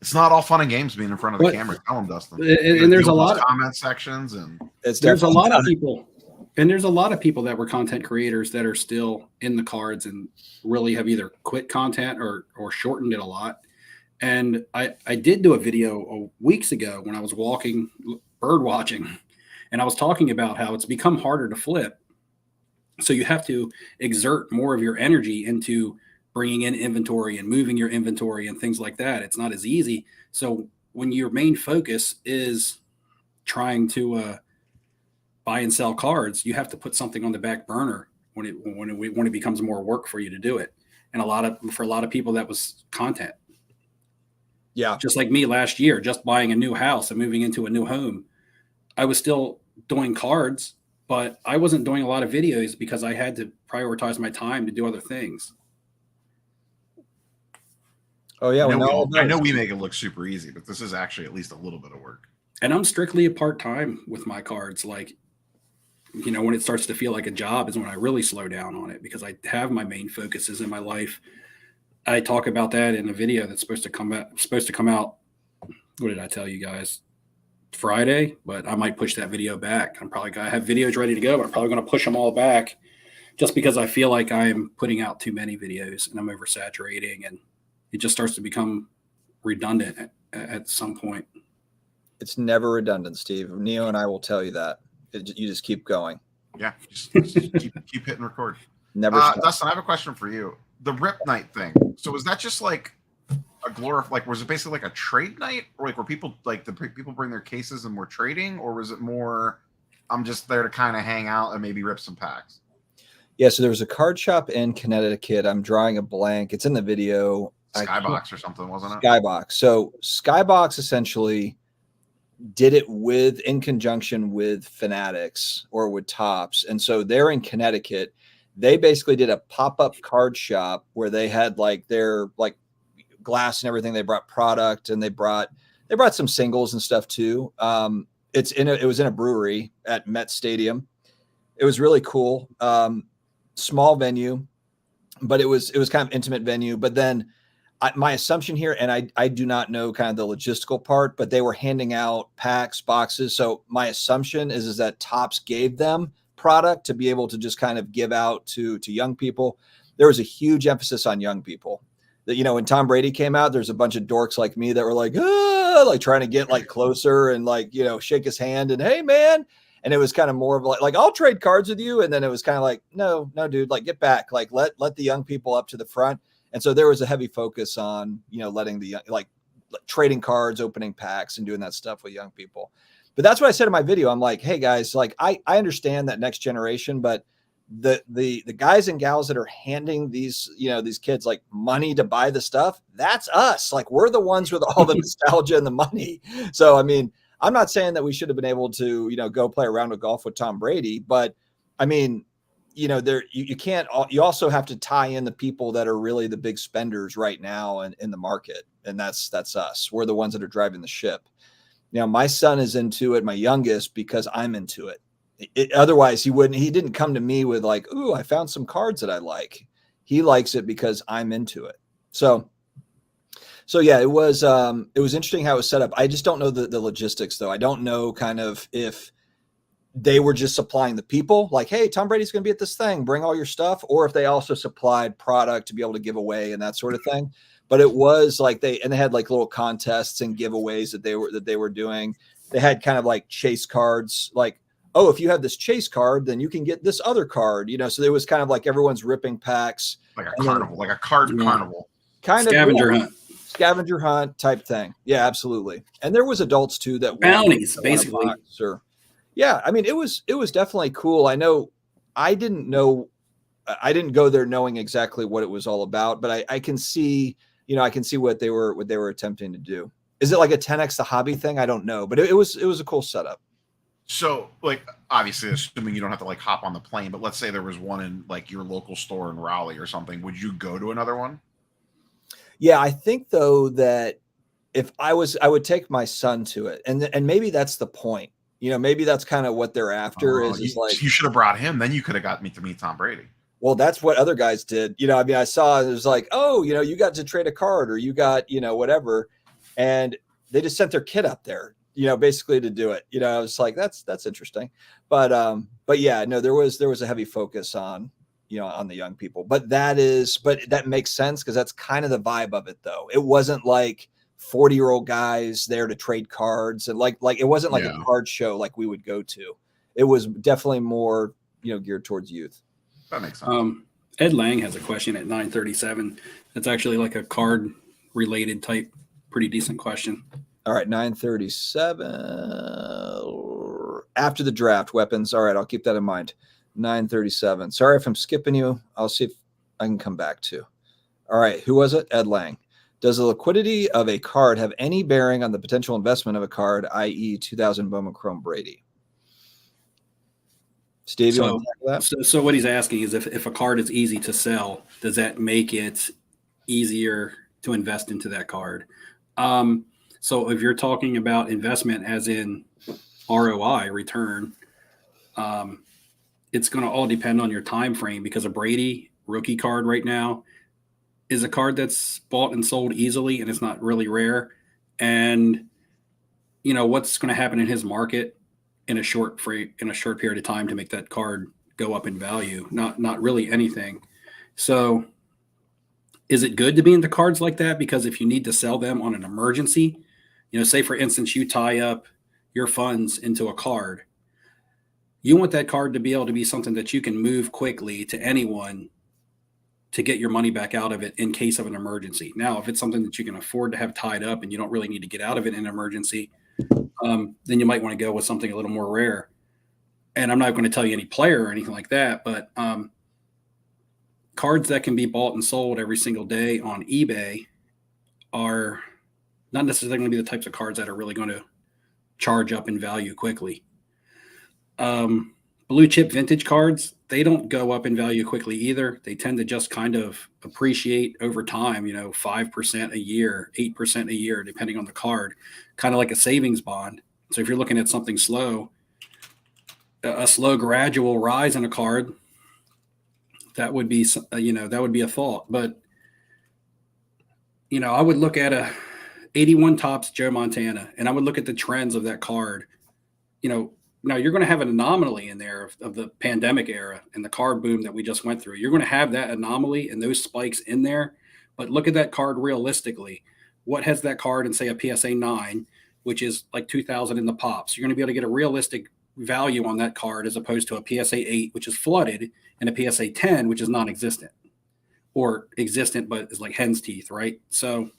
It's not all fun and games being in front of the camera. Tell him, Dustin. And there's a lot of comment sections, and there's a lot of people, and there's a lot of people that were content creators that are still in the cards and really have either quit content or shortened it a lot. And I did do a video weeks ago when I was walking bird watching, and I was talking about how it's become harder to flip. So you have to exert more of your energy into bringing in inventory and moving your inventory and things like that. It's not as easy. So when your main focus is trying to buy and sell cards, you have to put something on the back burner when it becomes more work for you to do it. And for a lot of people, that was content. Yeah. Just like me last year, just buying a new house and moving into a new home. I was still doing cards, but I wasn't doing a lot of videos because I had to prioritize my time to do other things. Oh yeah, I know we make it look super easy, but this is actually at least a little bit of work. And I'm strictly a part-time with my cards. Like, when it starts to feel like a job is when I really slow down on it because I have my main focuses in my life. I talk about that in a video that's supposed to come out. What did I tell you guys? Friday, but I might push that video back. I'm probably going to have videos ready to go, but I'm probably going to push them all back just because I feel like I'm putting out too many videos and I'm oversaturating, and it just starts to become redundant at some point. It's never redundant, Steve. Neo and I will tell you that. You just keep going. Yeah, just keep hitting record. Never stop. Dustin, I have a question for you. The Rip Night thing. So was that just like was it basically like a trade night, or like where people people bring their cases and we're trading, or was it more I'm just there to kind of hang out and maybe rip some packs? Yeah, so there was a card shop in Connecticut. I'm drawing a blank. It's in the video. Skybox or something, wasn't it? Skybox. So Skybox essentially did it in conjunction with Fanatics or with Topps. And so they're in Connecticut. They basically did a pop-up card shop where they had their glass and everything. They brought product and they brought some singles and stuff too. It was in a brewery at Met Stadium. It was really cool. Small venue, but it was kind of intimate venue. But then my assumption here, and I do not know kind of the logistical part, but they were handing out packs, boxes. So my assumption is that Topps gave them product to be able to just kind of give out to young people. There was a huge emphasis on young people. That, when Tom Brady came out, there's a bunch of dorks like me that were like trying to get closer and shake his hand and, hey man. And it was kind of more of like I'll trade cards with you. And then it was kind of like, no, dude, get back, let the young people up to the front. And so there was a heavy focus on, letting the trading cards, opening packs, and doing that stuff with young people. But that's what I said in my video. I'm like, hey guys, I understand that next generation, but the guys and gals that are handing these kids money to buy the stuff, that's us. We're the ones with all the nostalgia and the money. So I mean, I'm not saying that we should have been able to go play a round of golf with Tom Brady, but I mean, you can't. You also have to tie in the people that are really the big spenders right now in the market, and that's us. We're the ones that are driving the ship. My son is into it, my youngest, because I'm into it. Otherwise, he didn't come to me with ooh, I found some cards that I like. He likes it because I'm into it. So yeah, it was interesting how it was set up. I just don't know the logistics though. I don't know kind of if they were just supplying the people hey, Tom Brady's going to be at this thing, bring all your stuff, or if they also supplied product to be able to give away and that sort of thing. But it was they had little contests and giveaways that they were doing. They had kind of chase cards, oh, if you have this chase card, then you can get this other card, so there was kind of like everyone's ripping packs. Like a carnival, like a card carnival. Kind of scavenger hunt. Scavenger hunt type thing. Yeah, absolutely. And there was adults too that bounties, basically. Sure. Yeah, I mean, it was definitely cool. I know I didn't go there knowing exactly what it was all about, but I can see, I can see what they were attempting to do. Is it like a 10x the hobby thing? I don't know, but it was a cool setup. So, like, obviously, assuming you don't have to like hop on the plane, but let's say there was one in like your local store in Raleigh or something, would you go to another one? Yeah, I think though that if I would take my son to it, and maybe that's the point. Maybe that's kind of what they're after. Is like, you should have brought him. Then you could have got me to meet Tom Brady. Well, that's what other guys did. I mean, I saw it was like, oh, you got to trade a card, or you got, whatever, and they just sent their kid up there, basically to do it. I was like, that's interesting, but yeah, no, there was a heavy focus on, on the young people, but that makes sense because that's kind of the vibe of it, though. It wasn't like 40-year-old guys there to trade cards, and like it wasn't like a card show like we would go to. It was definitely more, geared towards youth. That makes sense. Ed Lang has a question at 9:37. That's actually like a card related type, pretty decent question. All right, 9:37 after the draft weapons. All right, I'll keep that in mind. 9:37. Sorry if I'm skipping you. I'll see if I can come back to. All right, who was it? Ed Lang. Does the liquidity of a card have any bearing on the potential investment of a card, i.e., 2000 Bowman Chrome Brady? Steve, you want to tackle that? So what he's asking is if a card is easy to sell, does that make it easier to invest into that card? So if you're talking about investment as in ROI, return, it's going to all depend on your time frame, because a Brady rookie card right now is a card that's bought and sold easily, and it's not really rare. And what's going to happen in his market in a short period of time to make that card go up in value? Not really anything. So is it good to be into cards like that? Because if you need to sell them on an emergency, say for instance, you tie up your funds into a card, you want that card to be able to be something that you can move quickly to anyone to get your money back out of it in case of an emergency. Now, if it's something that you can afford to have tied up and you don't really need to get out of it in an emergency, then you might want to go with something a little more rare. And I'm not going to tell you any player or anything like that, but cards that can be bought and sold every single day on eBay are not necessarily going to be the types of cards that are really going to charge up in value quickly. Blue chip vintage cards, they don't go up in value quickly either. They tend to just kind of appreciate over time, 5% a year, 8% a year, depending on the card, kind of like a savings bond. So if you're looking at something slow, a slow gradual rise in a card, that would be, that would be a thought. But, I would look at a 81 Topps Joe Montana, and I would look at the trends of that card. Now you're going to have an anomaly in there of the pandemic era and the card boom that we just went through. You're going to have that anomaly and those spikes in there, but look at that card realistically. What has that card in, say, a PSA 9, which is like 2,000 in the pops? You're going to be able to get a realistic value on that card as opposed to a PSA 8, which is flooded, and a PSA 10, which is non-existent or existent, but is like hen's teeth, right? So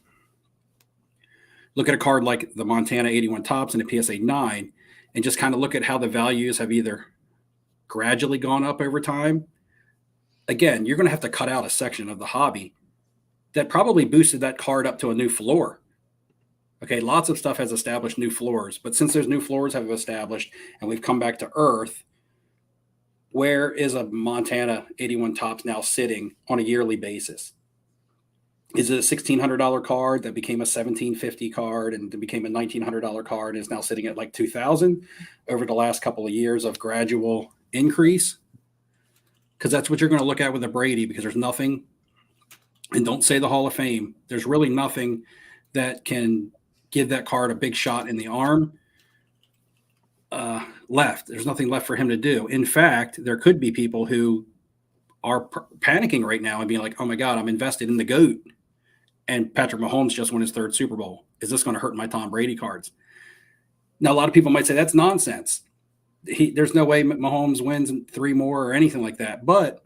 look at a card like the Montana 81 Topps and a PSA 9, and just kind of look at how the values have either gradually gone up over time. Again, you're going to have to cut out a section of the hobby that probably boosted that card up to a new floor. Okay, lots of stuff has established new floors, but since those new floors have established and we've come back to earth, where is a Montana 81 Topps now sitting on a yearly basis? Is it a $1,600 card that became a $1,750 card and became a $1,900 card and is now sitting at like $2,000 over the last couple of years of gradual increase? Because that's what you're going to look at with a Brady, because there's nothing, and don't say the Hall of Fame, there's really nothing that can give that card a big shot in the arm left. There's nothing left for him to do. In fact, there could be people who are panicking right now and being like, oh my God, I'm invested in the GOAT. And Patrick Mahomes just won his 3rd Super Bowl. Is this going to hurt my Tom Brady cards? Now, a lot of people might say that's nonsense. there's no way Mahomes wins 3 more or anything like that. But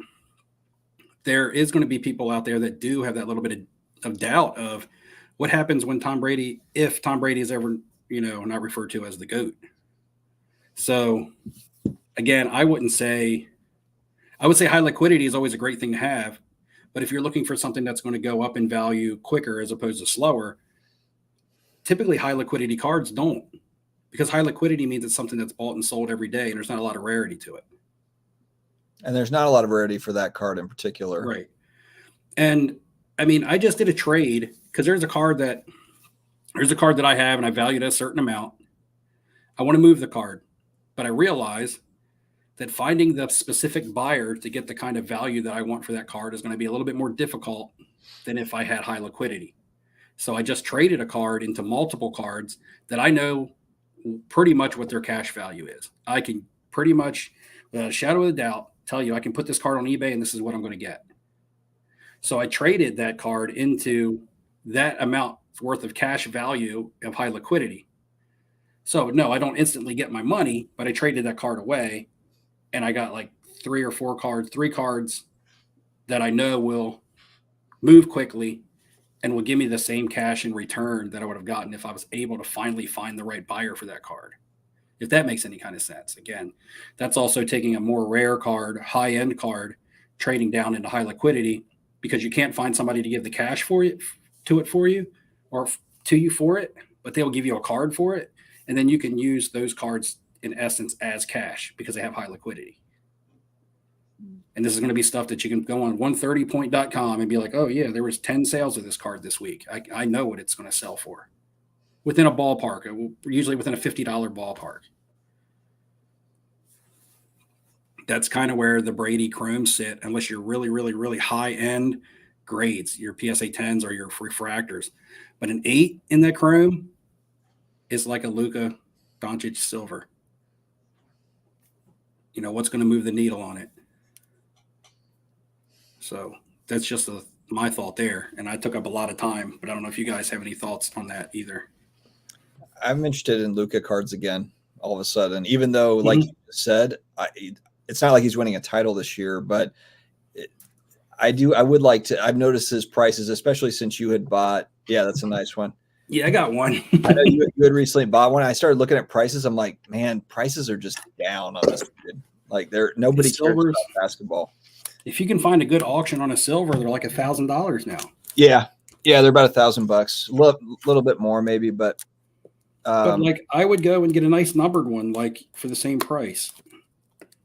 there is going to be people out there that do have that little bit of doubt of what happens when if Tom Brady is ever, not referred to as the GOAT. So again, I would say high liquidity is always a great thing to have. But if you're looking for something that's going to go up in value quicker as opposed to slower, typically high liquidity cards don't, because high liquidity means it's something that's bought and sold every day, and there's not a lot of rarity to it. And there's not a lot of rarity for that card in particular. Right. And I mean, I just did a trade because there's a card that I have and I valued at a certain amount. I want to move the card, but I realize that finding the specific buyer to get the kind of value that I want for that card is going to be a little bit more difficult than if I had high liquidity. So I just traded a card into multiple cards that I know pretty much what their cash value is. I can pretty much, without a shadow of a doubt, tell you I can put this card on eBay and this is what I'm going to get. So I traded that card into that amount worth of cash value of high liquidity. So no, I don't instantly get my money, but I traded that card away and I got like 3 cards that I know will move quickly and will give me the same cash in return that I would have gotten if I was able to finally find the right buyer for that card. If that makes any kind of sense. Again, that's also taking a more rare card, high-end card, trading down into high liquidity because you can't find somebody to give the cash for it for you, but they'll give you a card for it. And then you can use those cards in essence as cash because they have high liquidity. And this is going to be stuff that you can go on 130point.com and be like, oh yeah, there was 10 sales of this card this week. I know what it's going to sell for within a ballpark, usually within a $50 ballpark. That's kind of where the Brady chromes sit, unless you're really, really, really high end grades, your PSA 10s or your refractors. But an 8 in that chrome is like a Luka Doncic silver. What's going to move the needle on it? So that's just my thought there. And I took up a lot of time, but I don't know if you guys have any thoughts on that either. I'm interested in Luka cards again, all of a sudden, even though, like you said, it's not like he's winning a title this year, but I would like to. I've noticed his prices, especially since you had bought. Yeah, that's a nice one. Yeah, I got one. I know you had recently bought one. I started looking at prices. I'm like, man, prices are just down on this. Like nobody cares about basketball. If you can find a good auction on a silver, they're like $1,000 now. Yeah, they're about $1,000, a little bit more maybe, but like I would go and get a nice numbered one, like for the same price,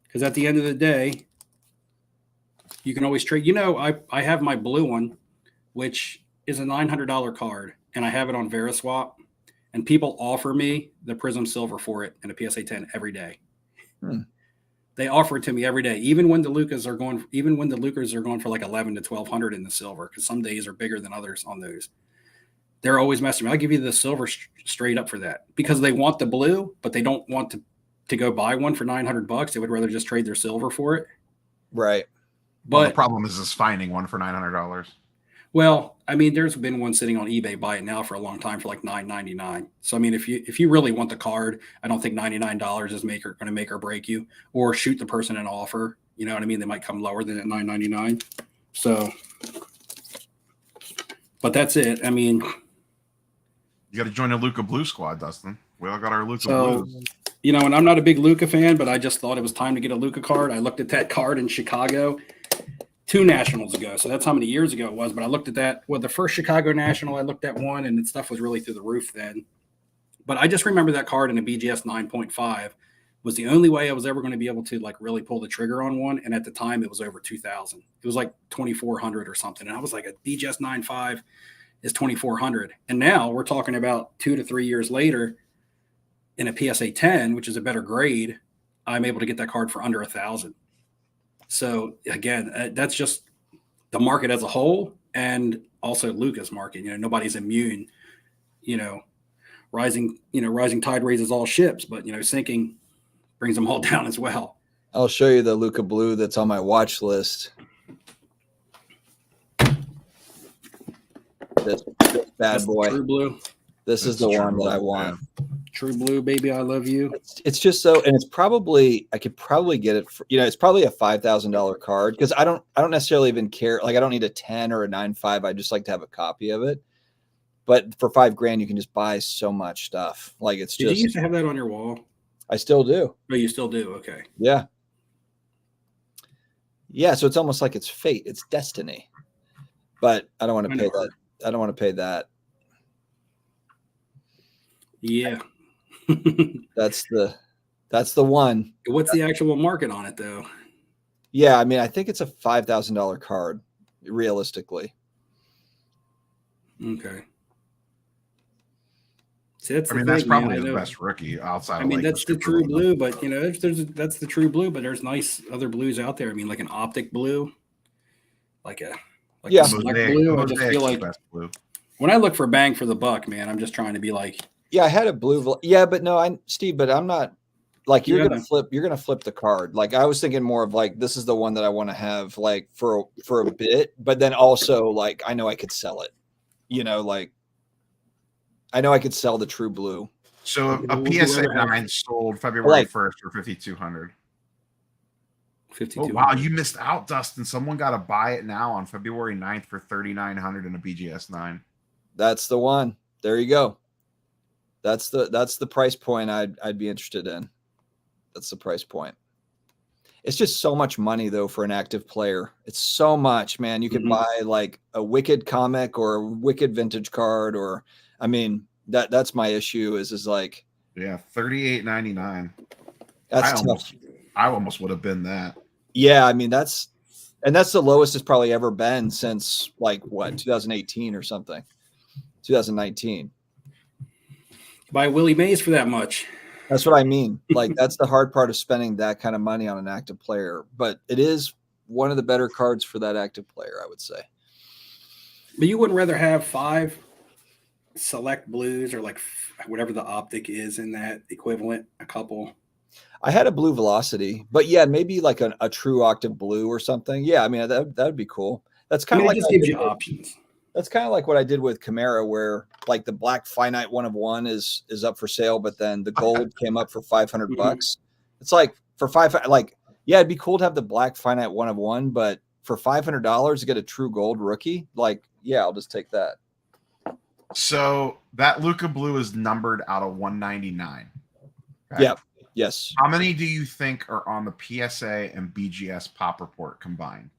because at the end of the day, you can always trade. I have my blue one, which is a $900 card, and I have it on Veriswap, and people offer me the Prism Silver for it in a PSA 10 every day. They offer it to me every day, even when the Lucas are going for like 11 to 1,200 in the silver, because some days are bigger than others on those. They're always messing me. I'll give you the silver straight up for that, because they want the blue, but they don't want to go buy one for $900. They would rather just trade their silver for it. Right. But the problem is finding one for $900. Well, I mean, there's been one sitting on eBay, buy it now for a long time for like $9.99. So I mean, if you really want the card, I don't think $99 is going to make or break you, or shoot the person an offer. You know what I mean? They might come lower than at $9.99. So, but that's it. I mean, you got to join the Luka Blue squad, Dustin. We all got our Luka Blues. And I'm not a big Luka fan, but I just thought it was time to get a Luka card. I looked at that card in Chicago 2 nationals ago. So that's how many years ago it was. But I looked at that. Well, the first Chicago National, I looked at one, and stuff was really through the roof then. But I just remember that card in a BGS 9.5 was the only way I was ever going to be able to like really pull the trigger on one. And at the time, it was over 2,000. It was like 2,400 or something. And I was like, a BGS 9.5 is 2,400. And now we're talking about 2 to 3 years later in a PSA 10, which is a better grade, I'm able to get that card for under 1,000. So again, that's just the market as a whole, and also Luka's market. Nobody's immune. Rising tide raises all ships, but sinking brings them all down as well. I'll show you the Luka Blue that's on my watch list. This bad boy. True blue. This is the one that I want. True blue, baby, I love you. It's just so, and it's probably, I could probably get it for, it's probably a $5,000 card because I don't necessarily even care. Like I don't need a 10 or a 9.5. I just like to have a copy of it. But for $5,000, you can just buy so much stuff. Like it's Did just. you used to have that on your wall? I still do. Oh, you still do? Okay. Yeah. Yeah. So it's almost like it's fate. It's destiny. But I don't want to pay that. I don't want to pay that. Yeah. That's the one. What's the actual market on it though? Yeah, I mean, I think it's a $5,000 card, realistically. Okay. See, that's that's probably the best rookie outside. I mean, that's the true blue, but that's the true blue. But there's nice other blues out there. I mean, like an optic blue, like a select blue. I just feel like blue. When I look for bang for the buck, man, I'm just trying to be like. Yeah, I had a blue. Yeah, but no, Steve, but I'm not like you're gonna flip the card. Like I was thinking more of like this is the one that I want to have like for a bit, but then also like I know I could sell it. Like I know I could sell the true blue. So a PSA 9 sold February 1st for $5,200. Oh wow, you missed out, Dustin. Someone got to buy it now on February 9th for $3,900 in a BGS 9. That's the one. There you go. That's the price point I'd be interested in. That's the price point. It's just so much money though for an active player. It's so much, man. You could buy like a Wicked comic or a Wicked vintage card, or I mean that's my issue is like $38.99. That's tough. I almost would have been that. Yeah, I mean that's the lowest it's probably ever been since like what 2018 or something, 2019. Buy Willie Mays for that much. That's what I mean. Like that's the hard part of spending that kind of money on an active player, but it is one of the better cards for that active player, I would say. But you wouldn't rather have 5 select blues or like whatever the optic is in that equivalent, a couple. I had a blue velocity, but yeah, maybe like a true octave blue or something. Yeah, I mean that would be cool. That's kind of like it just gives you options. That's kind of like what I did with Camara, where like the black finite 1 of 1 is up for sale, but then the gold came up for $500. It's like for yeah, it'd be cool to have the black finite 1 of 1, but for $500 to get a true gold rookie, like yeah, I'll just take that. So that Luca blue is numbered out of 199. Okay? Yep. Yes. How many do you think are on the PSA and BGS pop report combined?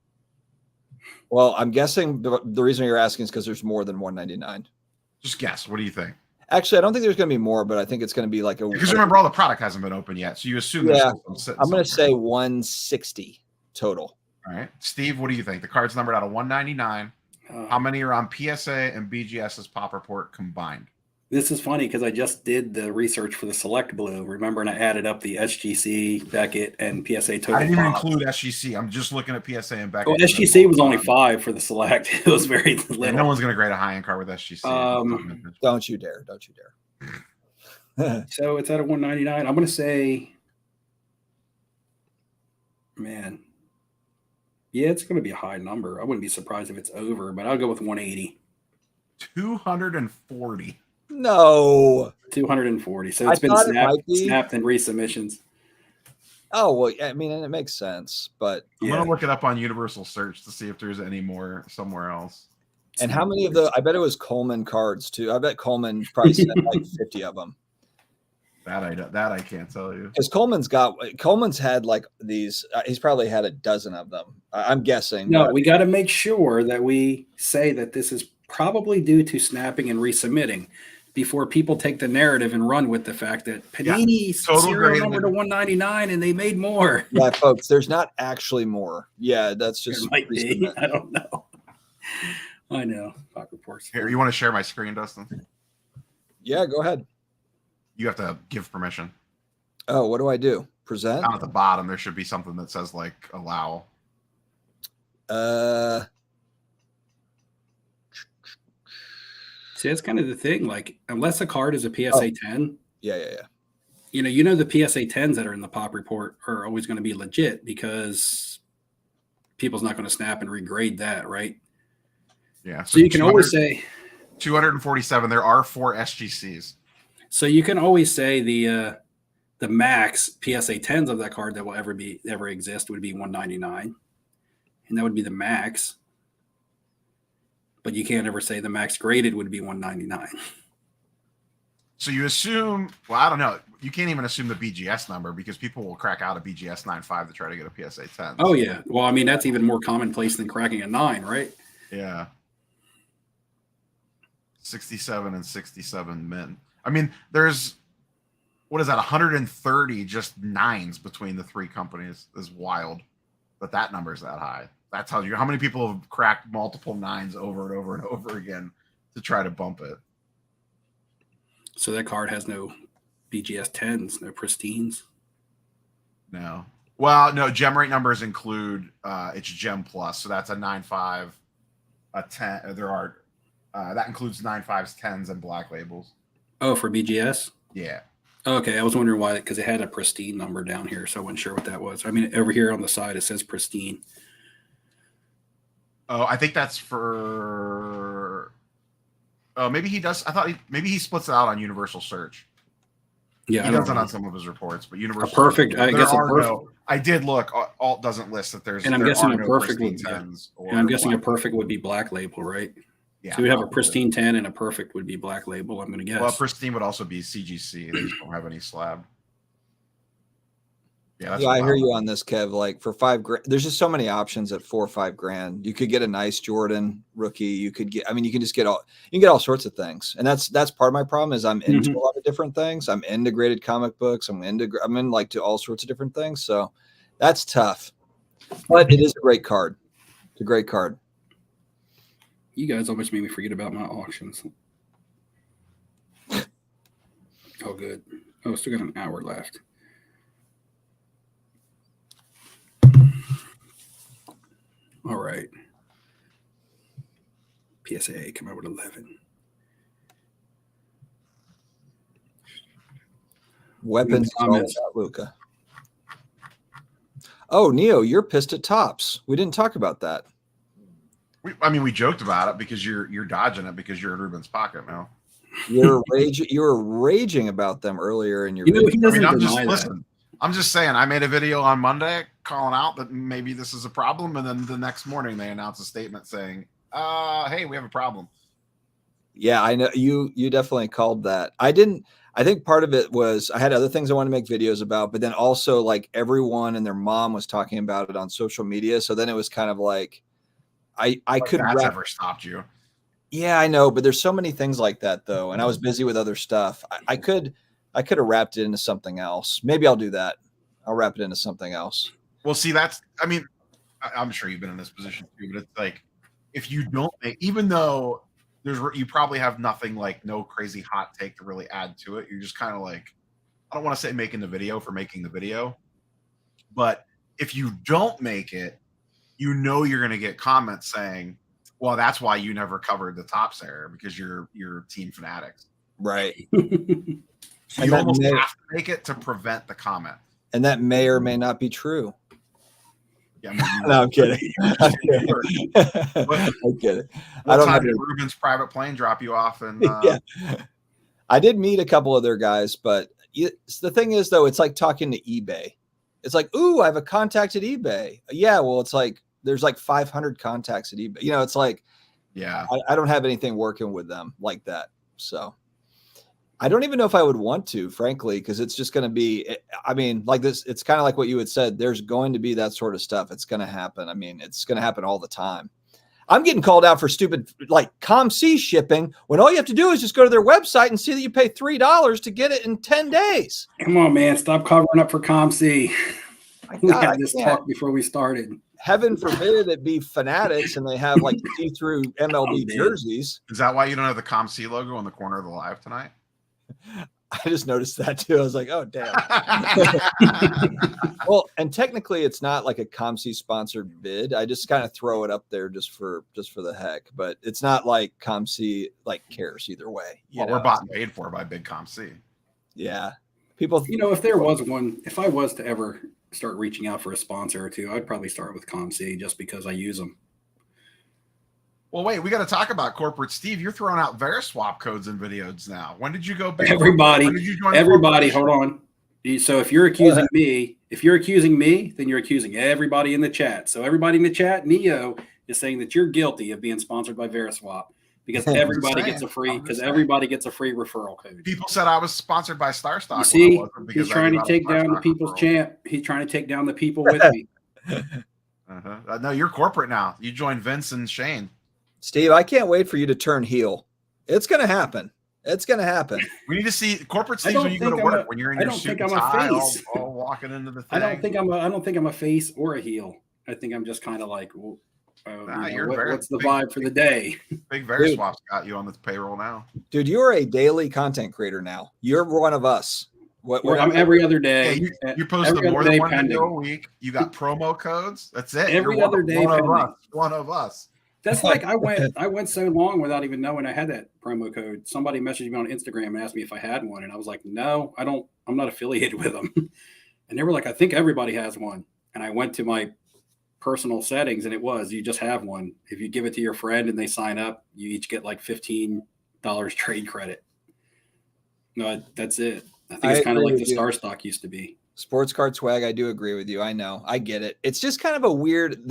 Well, I'm guessing the reason you're asking is because there's more than 199. Just guess. What do you think? Actually, I don't think there's going to be more, but I think it's going to be like because remember all the product hasn't been open yet, so you assume. Yeah, I'm going to say 160 total. All right, Steve, what do you think? The card's numbered out of 199. How many are on PSA and BGS's pop report combined? This is funny because I just did the research for the select blue. Remember, and I added up the SGC, Beckett, and PSA total. I didn't even include SGC. I'm just looking at PSA and Beckett. Well, SGC was only 5 for the select. It was very little. Yeah, no one's going to grade a high-end card with SGC. Don't you dare. Don't you dare. So it's out of 199. I'm going to say, man, yeah, it's going to be a high number. I wouldn't be surprised if it's over, but I'll go with 180. 240. No. 240. So it's been snapped in resubmissions. Oh, well, I mean, and it makes sense, but I'm going to look it up on Universal Search to see if there's any more somewhere else. And how many of the, I bet it was Coleman cards too. I bet Coleman probably sent like 50 of them. That I can't tell you. Because Coleman's had like these, he's probably had a dozen of them. I'm guessing. No, we got to make sure that we say that this is probably due to snapping and resubmitting before people take the narrative and run with the fact that Panini serial number to 199 and they made more. Yeah, folks, there's not actually more. Yeah, that's just there might be. I don't know. I know. Pop reports. Here, you want to share my screen, Dustin? Yeah, go ahead. You have to give permission. Oh, what do I do? Present? Down at the bottom, there should be something that says like allow. See, that's kind of the thing. Like, unless a card is a PSA 10. Yeah. You know, the PSA 10s that are in the pop report are always going to be legit because people's not going to snap and regrade that, right? Yeah. So you can always say 247. There are 4 SGCs. So you can always say the max PSA 10s of that card that will ever exist would be 199, and that would be the max. But you can't ever say the max graded would be 199. So you assume, well, I don't know. You can't even assume the BGS number because people will crack out a BGS 9.5 to try to get a PSA 10. Oh, yeah. Well, I mean, that's even more commonplace than cracking a 9, right? Yeah. 67 and 67 min. I mean, there's, what is that, 130 just 9s between the three companies is wild. But that number is that high. That tells you how many people have cracked multiple 9s over and over and over again to try to bump it. So that card has no BGS 10s, no pristines. No. Well, no, gem rate numbers include it's gem plus. So that's a 9.5, a 10. There are that includes 9.5s, 10s, and black labels. Oh, for BGS? Yeah. Okay, I was wondering why, because it had a pristine number down here, so I wasn't sure what that was. I mean, over here on the side it says pristine. Oh, I think that's for. Oh, maybe he does. I thought maybe he splits it out on Universal Search. Yeah, he does it on some of his reports, but Universal. A perfect. I guess a perfect. No, I did look. Alt doesn't list that there's. And I'm guessing a perfect would. And I'm guessing a perfect would be black label, right? Yeah. So we'd have a pristine 10 and a perfect would be black label. I'm going to guess. Well, pristine would also be CGC. They just don't have any slab. Yeah, I hear you on this, Kev. Like for $5,000, there's just so many options at $4 or $5,000. You could get a nice Jordan rookie. You could get, I mean, you can just get all, you can get all sorts of things. And that's part of my problem is I'm into a lot of different things. I'm into graded comic books. I'm in like to all sorts of different things. So that's tough, but it is a great card. It's a great card. You guys almost made me forget about my auctions. Oh, good. Oh, still got an hour left. All right. PSA come out with 11. Weapons comments, Luca. Oh, Neo, you're pissed at Topps. We didn't talk about that. We joked about it because you're dodging it because you're in Ruben's pocket now. You were raging about them earlier in your video. He doesn't deny that. I'm just saying, I made a video on Monday calling out that maybe this is a problem, and then the next morning they announced a statement saying, hey, we have a problem. Yeah, I know you definitely called that. I think part of it was I had other things I wanted to make videos about, but then also like everyone and their mom was talking about it on social media. So then it was kind of like I could that's ever stopped you. Yeah, I know, but there's so many things like that though, and I was busy with other stuff. I could have wrapped it into something else. Maybe I'll do that. I'll wrap it into something else. Well, see, I'm sure you've been in this position too, but it's like if you don't make, even though you probably have nothing, like no crazy hot take to really add to it. You're just kind of like, I don't want to say making the video for making the video, but if you don't make it, you know you're going to get comments saying, well, that's why you never covered the Topps error because you're Team Fanatics. Right. So you almost have to make it to prevent the comment. And that may or may not be true. Yeah, no, I'm kidding. I'm kidding. I don't have Ruben's private plane drop you off, and yeah. I did meet a couple other guys, but the thing is, though, it's like talking to eBay. It's like, ooh, I have a contact at eBay. Yeah, well, it's like there's like 500 contacts at eBay. You know, it's like, yeah, I don't have anything working with them like that. So I don't even know if I would want to, frankly, because it's just going to be, I mean, like this, it's kind of like what you had said. There's going to be that sort of stuff. It's going to happen. I mean, it's going to happen all the time. I'm getting called out for stupid, like ComC shipping when all you have to do is just go to their website and see that you pay $3 to get it in 10 days. Come on, man. Stop covering up for ComC. We had this talk before we started. Heaven forbid it be Fanatics and they have like see-through MLB jerseys. Is that why you don't have the ComC logo on the corner of the live tonight? I just noticed that too. I was like, oh, damn. Well, and technically it's not like a ComC sponsored bid. I just kind of throw it up there just for the heck, but it's not like ComC like cares either way. Well, we're bought and paid for by big ComC. Yeah. People, if there was one, if I was to ever start reaching out for a sponsor or two, I'd probably start with ComC just because I use them. Well, wait, we got to talk about corporate Steve. You're throwing out Veriswap codes and videos now. When did you go big? Everybody, when did you join everybody, hold on. So if you're accusing me, then you're accusing everybody in the chat. So everybody in the chat, Neo is saying that you're guilty of being sponsored by Veriswap because everybody gets a free referral code. People said I was sponsored by StarStock. You see, he's trying to take down the people's champ. He's trying to take down the people with me. No, you're corporate now. You joined Vince and Shane. Steve, I can't wait for you to turn heel. It's going to happen. It's going to happen. We need to see corporate Steve when you go to work, when you're in your suit and tie, all walking into the thing. I don't think I'm a face or a heel. I think I'm just kind of like, what's the vibe for the day? Big Veriswap's got you on the payroll now. Dude, you're a daily content creator now. You're one of us. I'm every other day. Yeah, you post more than one video a week. You got promo codes. That's it. Every other day. One of us. That's like I went so long without even knowing I had that promo code. Somebody messaged me on Instagram and asked me if I had one, and I was like, no, I don't. I'm not affiliated with them. And they were like, I think everybody has one. And I went to my personal settings, and it was you just have one. If you give it to your friend and they sign up, you each get like $15 trade credit. No, that's it. I think it's kind of like the StarStock used to be. Sports card swag. I do agree with you. I know. I get it. It's just kind of a weird.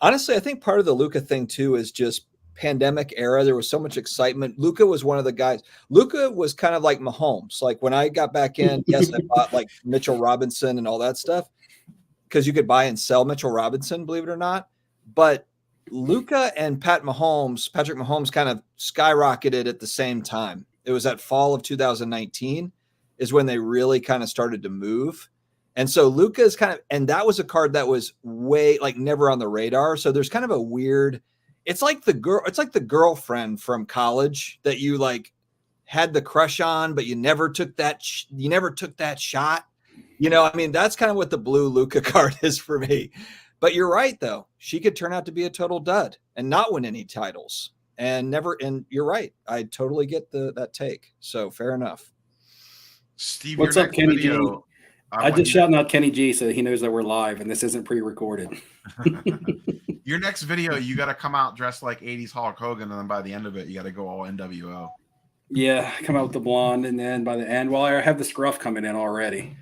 Honestly, I think part of the Luka thing too is just pandemic era. There was so much excitement. Luka was one of the guys. Luka was kind of like Mahomes. Like when I got back in, yes, I bought like Mitchell Robinson and all that stuff because you could buy and sell Mitchell Robinson, believe it or not. But Luka and Patrick Mahomes kind of skyrocketed at the same time. It was that fall of 2019 is when they really kind of started to move. And so Luka is kind of, and that was a card that was way like never on the radar. So there's kind of a weird, it's like the girlfriend from college that you like had the crush on, but you never took that shot. You know, I mean, that's kind of what the blue Luka card is for me. But you're right, though. She could turn out to be a total dud and not win any titles and you're right. I totally get that take. So fair enough. Steve, what's up, Kenny G? I just shouting out Kenny G so he knows that we're live and this isn't pre-recorded. Your next video, you got to come out dressed like 80s Hulk Hogan, and then by the end of it, you got to go all NWO. Yeah, come out with the blonde, and then by the end, well, I have the scruff coming in already.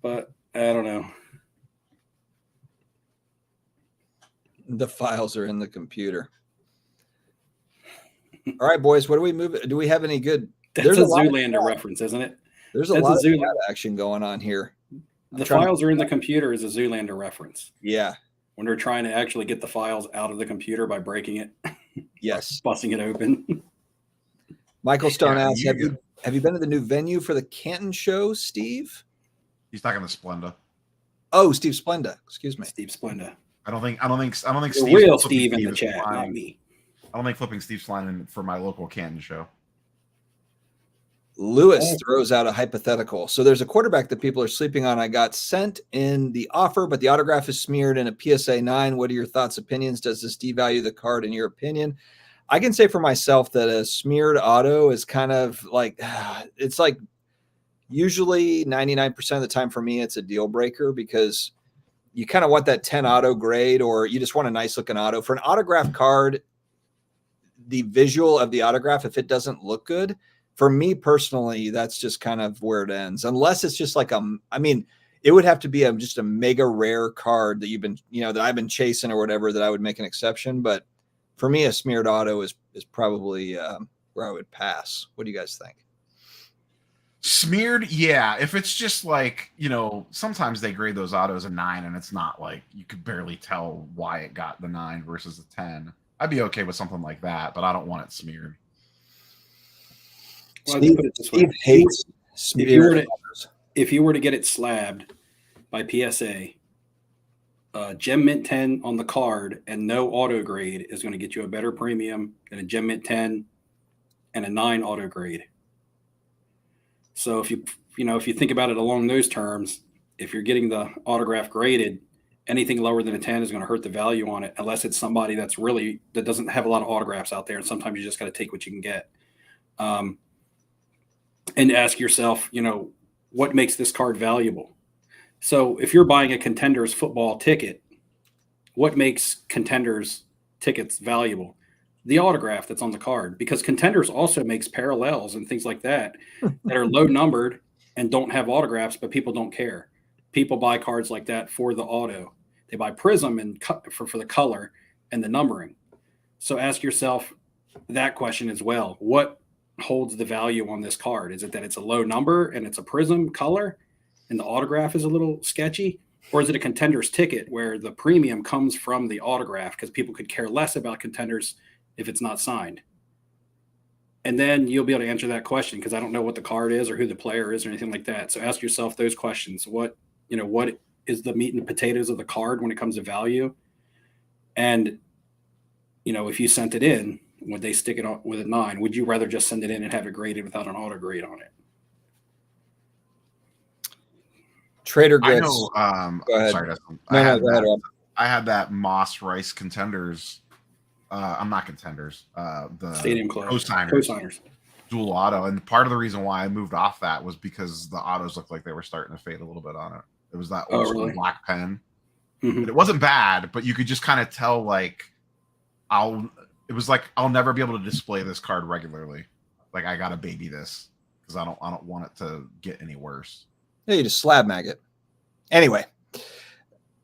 But I don't know. The files are in the computer. All right, boys, what do we move? Do we have any good? That's a Zoolander reference, isn't it? There's a lot of action going on here. The files are in the computer is a Zoolander reference. Yeah. When they're trying to actually get the files out of the computer by breaking it. Yes. Busting it open. Michael Stone asks, have you been to the new venue for the Canton show, Steve? He's talking to Splenda. Oh, Steve Splenda. Excuse me. Steve Splenda. I don't think the Steve real Steve in the chat, not me. I don't think flipping Steve's line for my local Canton show. Lewis throws out a hypothetical. So there's a quarterback that people are sleeping on. I got sent in the offer, but the autograph is smeared in a PSA 9. What are your thoughts, opinions? Does this devalue the card in your opinion? I can say for myself that a smeared auto is kind of like, it's like usually 99% of the time for me, it's a deal breaker because you kind of want that 10 auto grade, or you just want a nice looking auto. For an autograph card, the visual of the autograph, if it doesn't look good, for me personally, that's just kind of where it ends. Unless it's just like it would have to be just a mega rare card that that I've been chasing or whatever, that I would make an exception. But for me, a smeared auto is probably where I would pass. What do you guys think? Smeared, yeah. If it's just like, sometimes they grade those autos a 9 and it's not like you could barely tell why it got the 9 versus the 10. I'd be okay with something like that, but I don't want it smeared. Well, Steve hates smeared. If you were to get it slabbed by PSA, Gem Mint 10 on the card and no auto grade is going to get you a better premium than a Gem Mint 10 and a 9 auto grade. So if you think about it along those terms, if you're getting the autograph graded, anything lower than a 10 is going to hurt the value on it, unless it's somebody that doesn't have a lot of autographs out there. And sometimes you just got to take what you can get. And ask yourself, what makes this card valuable? So if you're buying a Contenders football ticket, what makes Contenders tickets valuable? The autograph that's on the card, because Contenders also makes parallels and things like that that are low numbered and don't have autographs, but people don't care. People buy cards like that for the auto. They buy Prism and for the color and the numbering. So ask yourself that question as well. What holds the value on this card? Is it that it's a low number and it's a Prism color and the autograph is a little sketchy? Or is it a Contenders ticket where the premium comes from the autograph because people could care less about Contenders if it's not signed? And then you'll be able to answer that question, because I don't know what the card is or who the player is or anything like that. So ask yourself those questions. What is the meat and potatoes of the card when it comes to value? And, if you sent it in, would they stick it on with a 9? Would you rather just send it in and have it graded without an auto grade on it? Trader I Goods. know. Go ahead. Sorry, Dustin. Go ahead, Rob. I had that Moss Rice Contenders. I'm not Contenders. The Stadium Club co-signers dual auto, and part of the reason why I moved off that was because the autos looked like they were starting to fade a little bit on it. It was that old school black pen. Mm-hmm. It wasn't bad, but you could just kind of tell I'll never be able to display this card regularly. Like, I gotta baby this because I don't want it to get any worse. Yeah, you just slab mag it. Anyway,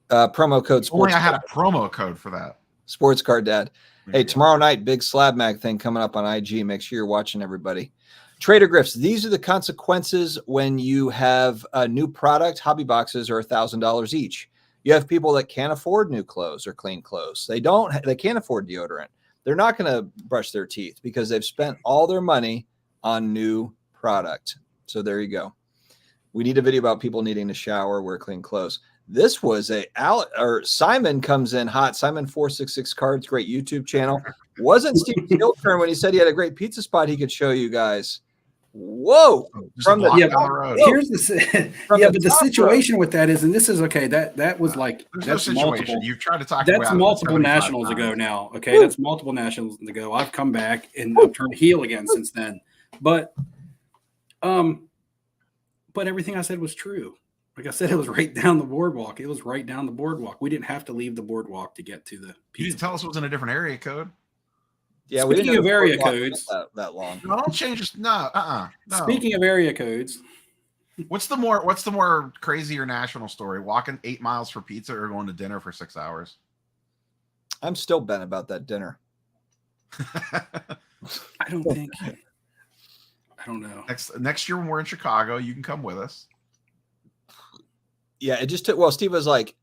promo code sports. Only I had a promo code for that. Sports Card Dad. Hey, tomorrow night, big slab mag thing coming up on IG. Make sure you're watching, everybody. Trader Griffs, these are the consequences when you have a new product. Hobby boxes are $1,000 each. You have people that can't afford new clothes or clean clothes. They can't afford deodorant. They're not going to brush their teeth because they've spent all their money on new product. So there you go. We need a video about people needing to shower, wear clean clothes. This was Simon comes in hot. Simon 466 Cards, great YouTube channel. Wasn't Steve Steele's turn when he said he had a great pizza spot he could show you guys? Whoa! From the road. Here's the situation with that is, and this is okay. That was like there's that's no situation. You've tried to talk. That's multiple nationals ago now. Okay, that's multiple nationals ago. I've come back and I've turned heel again since then. But everything I said was true. Like I said, it was right down the boardwalk. It was right down the boardwalk. We didn't have to leave the boardwalk to get to the pizza. You didn't tell us it was in a different area code. Yeah, Speaking we didn't of area codes, that long. No, don't change this. No. Speaking of area codes, what's the more crazier national story? Walking 8 miles for pizza or going to dinner for 6 hours? I'm still bent about that dinner. I don't know. Next year when we're in Chicago, you can come with us. Yeah, it just took. Well, Steve was like,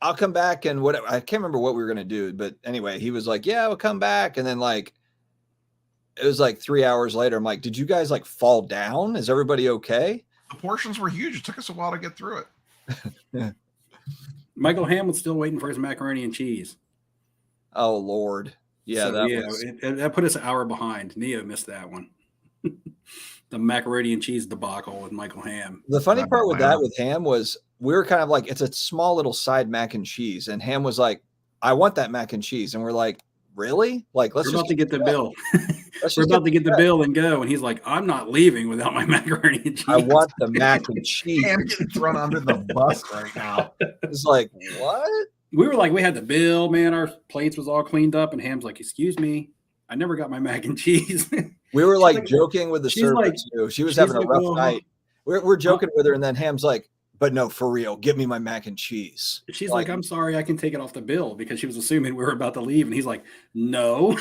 "I'll come back," and whatever. I can't remember what we were gonna do, but anyway, he was like, "Yeah, we'll come back," and then it was 3 hours later. I'm like, "Did you guys fall down? Is everybody okay?" The portions were huge. It took us a while to get through it. Yeah. Michael Ham was still waiting for his macaroni and cheese. Oh Lord, yeah, that put us an hour behind. Neo missed that one. The macaroni and cheese debacle with Michael Ham. The funny part with that with Ham was we were kind of like, it's a small little side mac and cheese, and Ham was like, "I want that mac and cheese," and we're like, "Really? We're about to get the bill. We're about to get the bill and go." And he's like, "I'm not leaving without my macaroni and cheese. I want the mac and cheese." I'm getting thrown under the bus right now. It's like, what? We were like, we had the bill, man. Our plates was all cleaned up, and Ham's like, "Excuse me, I never got my mac and cheese." We were joking with the server too. She was having a rough night. We're joking with her, and then Ham's like, "But no, for real, give me my mac and cheese." She's like, "I'm sorry, I can take it off the bill," because she was assuming we were about to leave. And he's like, "No,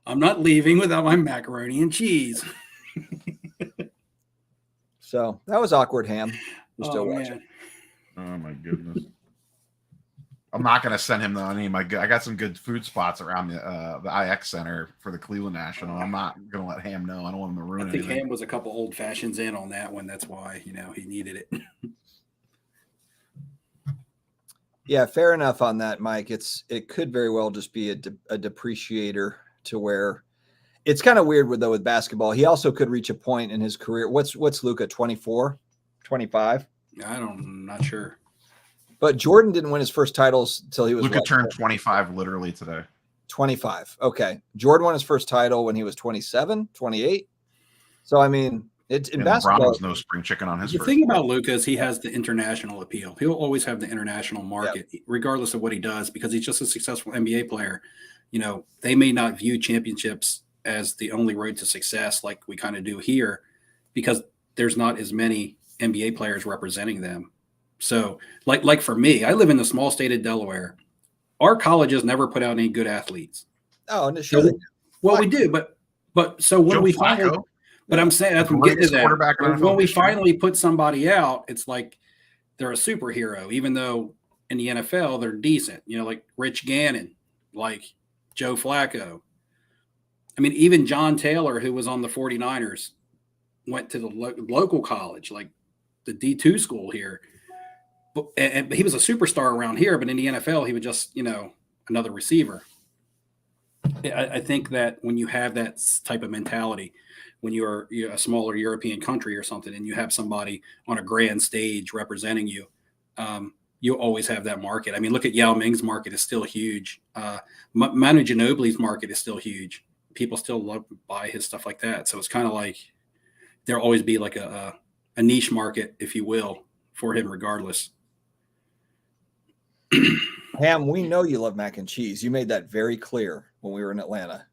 I'm not leaving without my macaroni and cheese." So that was awkward, Ham. We're still watching. Oh my goodness. I'm not going to send him any of my good. I got some good food spots around the IX Center for the Cleveland National. I'm not going to let Ham know. I don't want him to ruin it. I think Ham was a couple old fashions in on that one. That's why, he needed it. Yeah, fair enough on that, Mike. It could very well just be a depreciator to where it's kind of weird with basketball. He also could reach a point in his career. What's Luka, 24, 25? I'm not sure. But Jordan didn't win his first titles until he was Luka turned 25 literally today. 25. Okay. Jordan won his first title when he was 27, 28. So, I mean, it's in basketball. LeBron was no spring chicken on his The thing about Luka is he has the international appeal. He'll always have the international market, regardless of what he does, because he's just a successful NBA player. they may not view championships as the only road to success like we kind of do here, because there's not as many NBA players representing them. So like for me, I live in the small state of Delaware. Our colleges never put out any good athletes. Oh, and sure. Well, we do, but so when Joe we Flacco, finally, but I'm saying that's what I'm getting to that. When we finally put somebody out, it's like they're a superhero, even though in the NFL they're decent. Like Rich Gannon, like Joe Flacco. I mean, even John Taylor, who was on the 49ers, went to the local college, like the D2 school here. But he was a superstar around here, but in the NFL, he was just, another receiver. I think that when you have that type of mentality, when you're a smaller European country or something, and you have somebody on a grand stage representing you, you always have that market. I mean, look at Yao Ming's market is still huge. Manu Ginobili's market is still huge. People still love to buy his stuff like that. So it's kind of like there'll always be like a niche market, if you will, for him regardless. Ham, we know you love mac and cheese. You made that very clear when we were in Atlanta.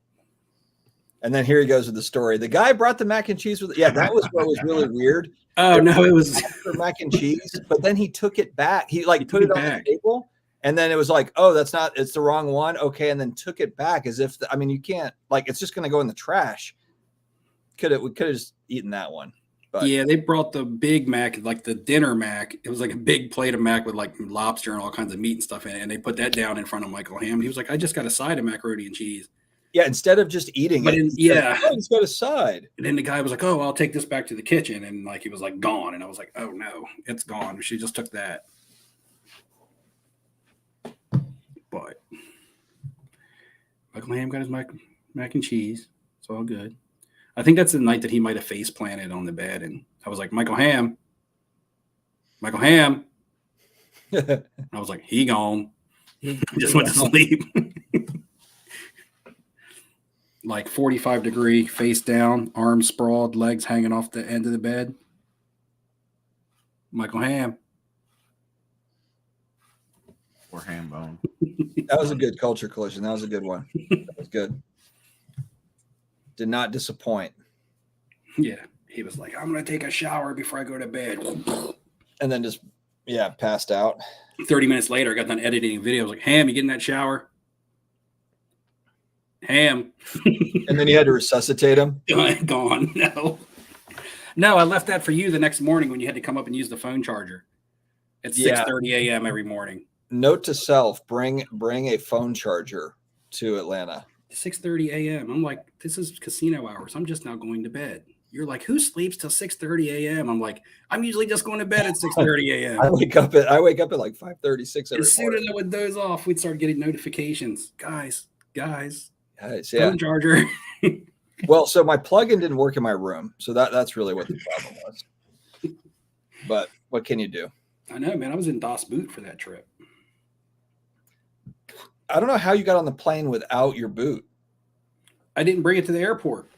And then here he goes with the story. The guy brought the mac and cheese with. Yeah, that was what was really weird. Oh no, it was mac and cheese, but then he took it back. He put it on the table, and then it was like, oh, it's the wrong one. Okay, and then took it back as if you can't, it's just going to go in the trash. We could have just eaten that one. But yeah, they brought the big mac, like the dinner mac. It was like a big plate of mac with like lobster and all kinds of meat and stuff in it. And they put that down in front of Michael Ham. He was like, I just got a side of macaroni and cheese. Yeah, instead of just eating it. He's got a side. And then the guy was like, oh, I'll take this back to the kitchen. And he was like gone. And I was like, oh no, it's gone. She just took that. But Michael Ham got his mac and cheese. It's all good. I think that's the night that he might have face planted on the bed. And I was like, Michael Ham. I was like, he gone. Just went to sleep. 45-degree face down, arms sprawled, legs hanging off the end of the bed. Michael Ham. Or ham bone. That was a good culture collision. That was a good one. That was good. Did not disappoint. Yeah. He was like, I'm going to take a shower before I go to bed. And then just, passed out. 30 minutes later, I got done editing a video. I was like, Ham, you get in that shower? Ham. And then you had to resuscitate him? Gone. No, I left that for you the next morning when you had to come up and use the phone charger. It's 6:30 a.m. every morning. Note to self, bring a phone charger to Atlanta. 6:30 a.m. I'm like, this is casino hours. I'm just now going to bed. You're like, who sleeps till 6:30 a.m.? I'm like, I'm usually just going to bed at 6:30 a.m. I wake up at like 5:36 every As soon as I would doze off, we'd start getting notifications. Guys. Phone charger. Well, so my plug-in didn't work in my room, so that's really what the problem was. But what can you do? I know, man. I was in Das Boot for that trip. I don't know how you got on the plane without your boot. I didn't bring it to the airport.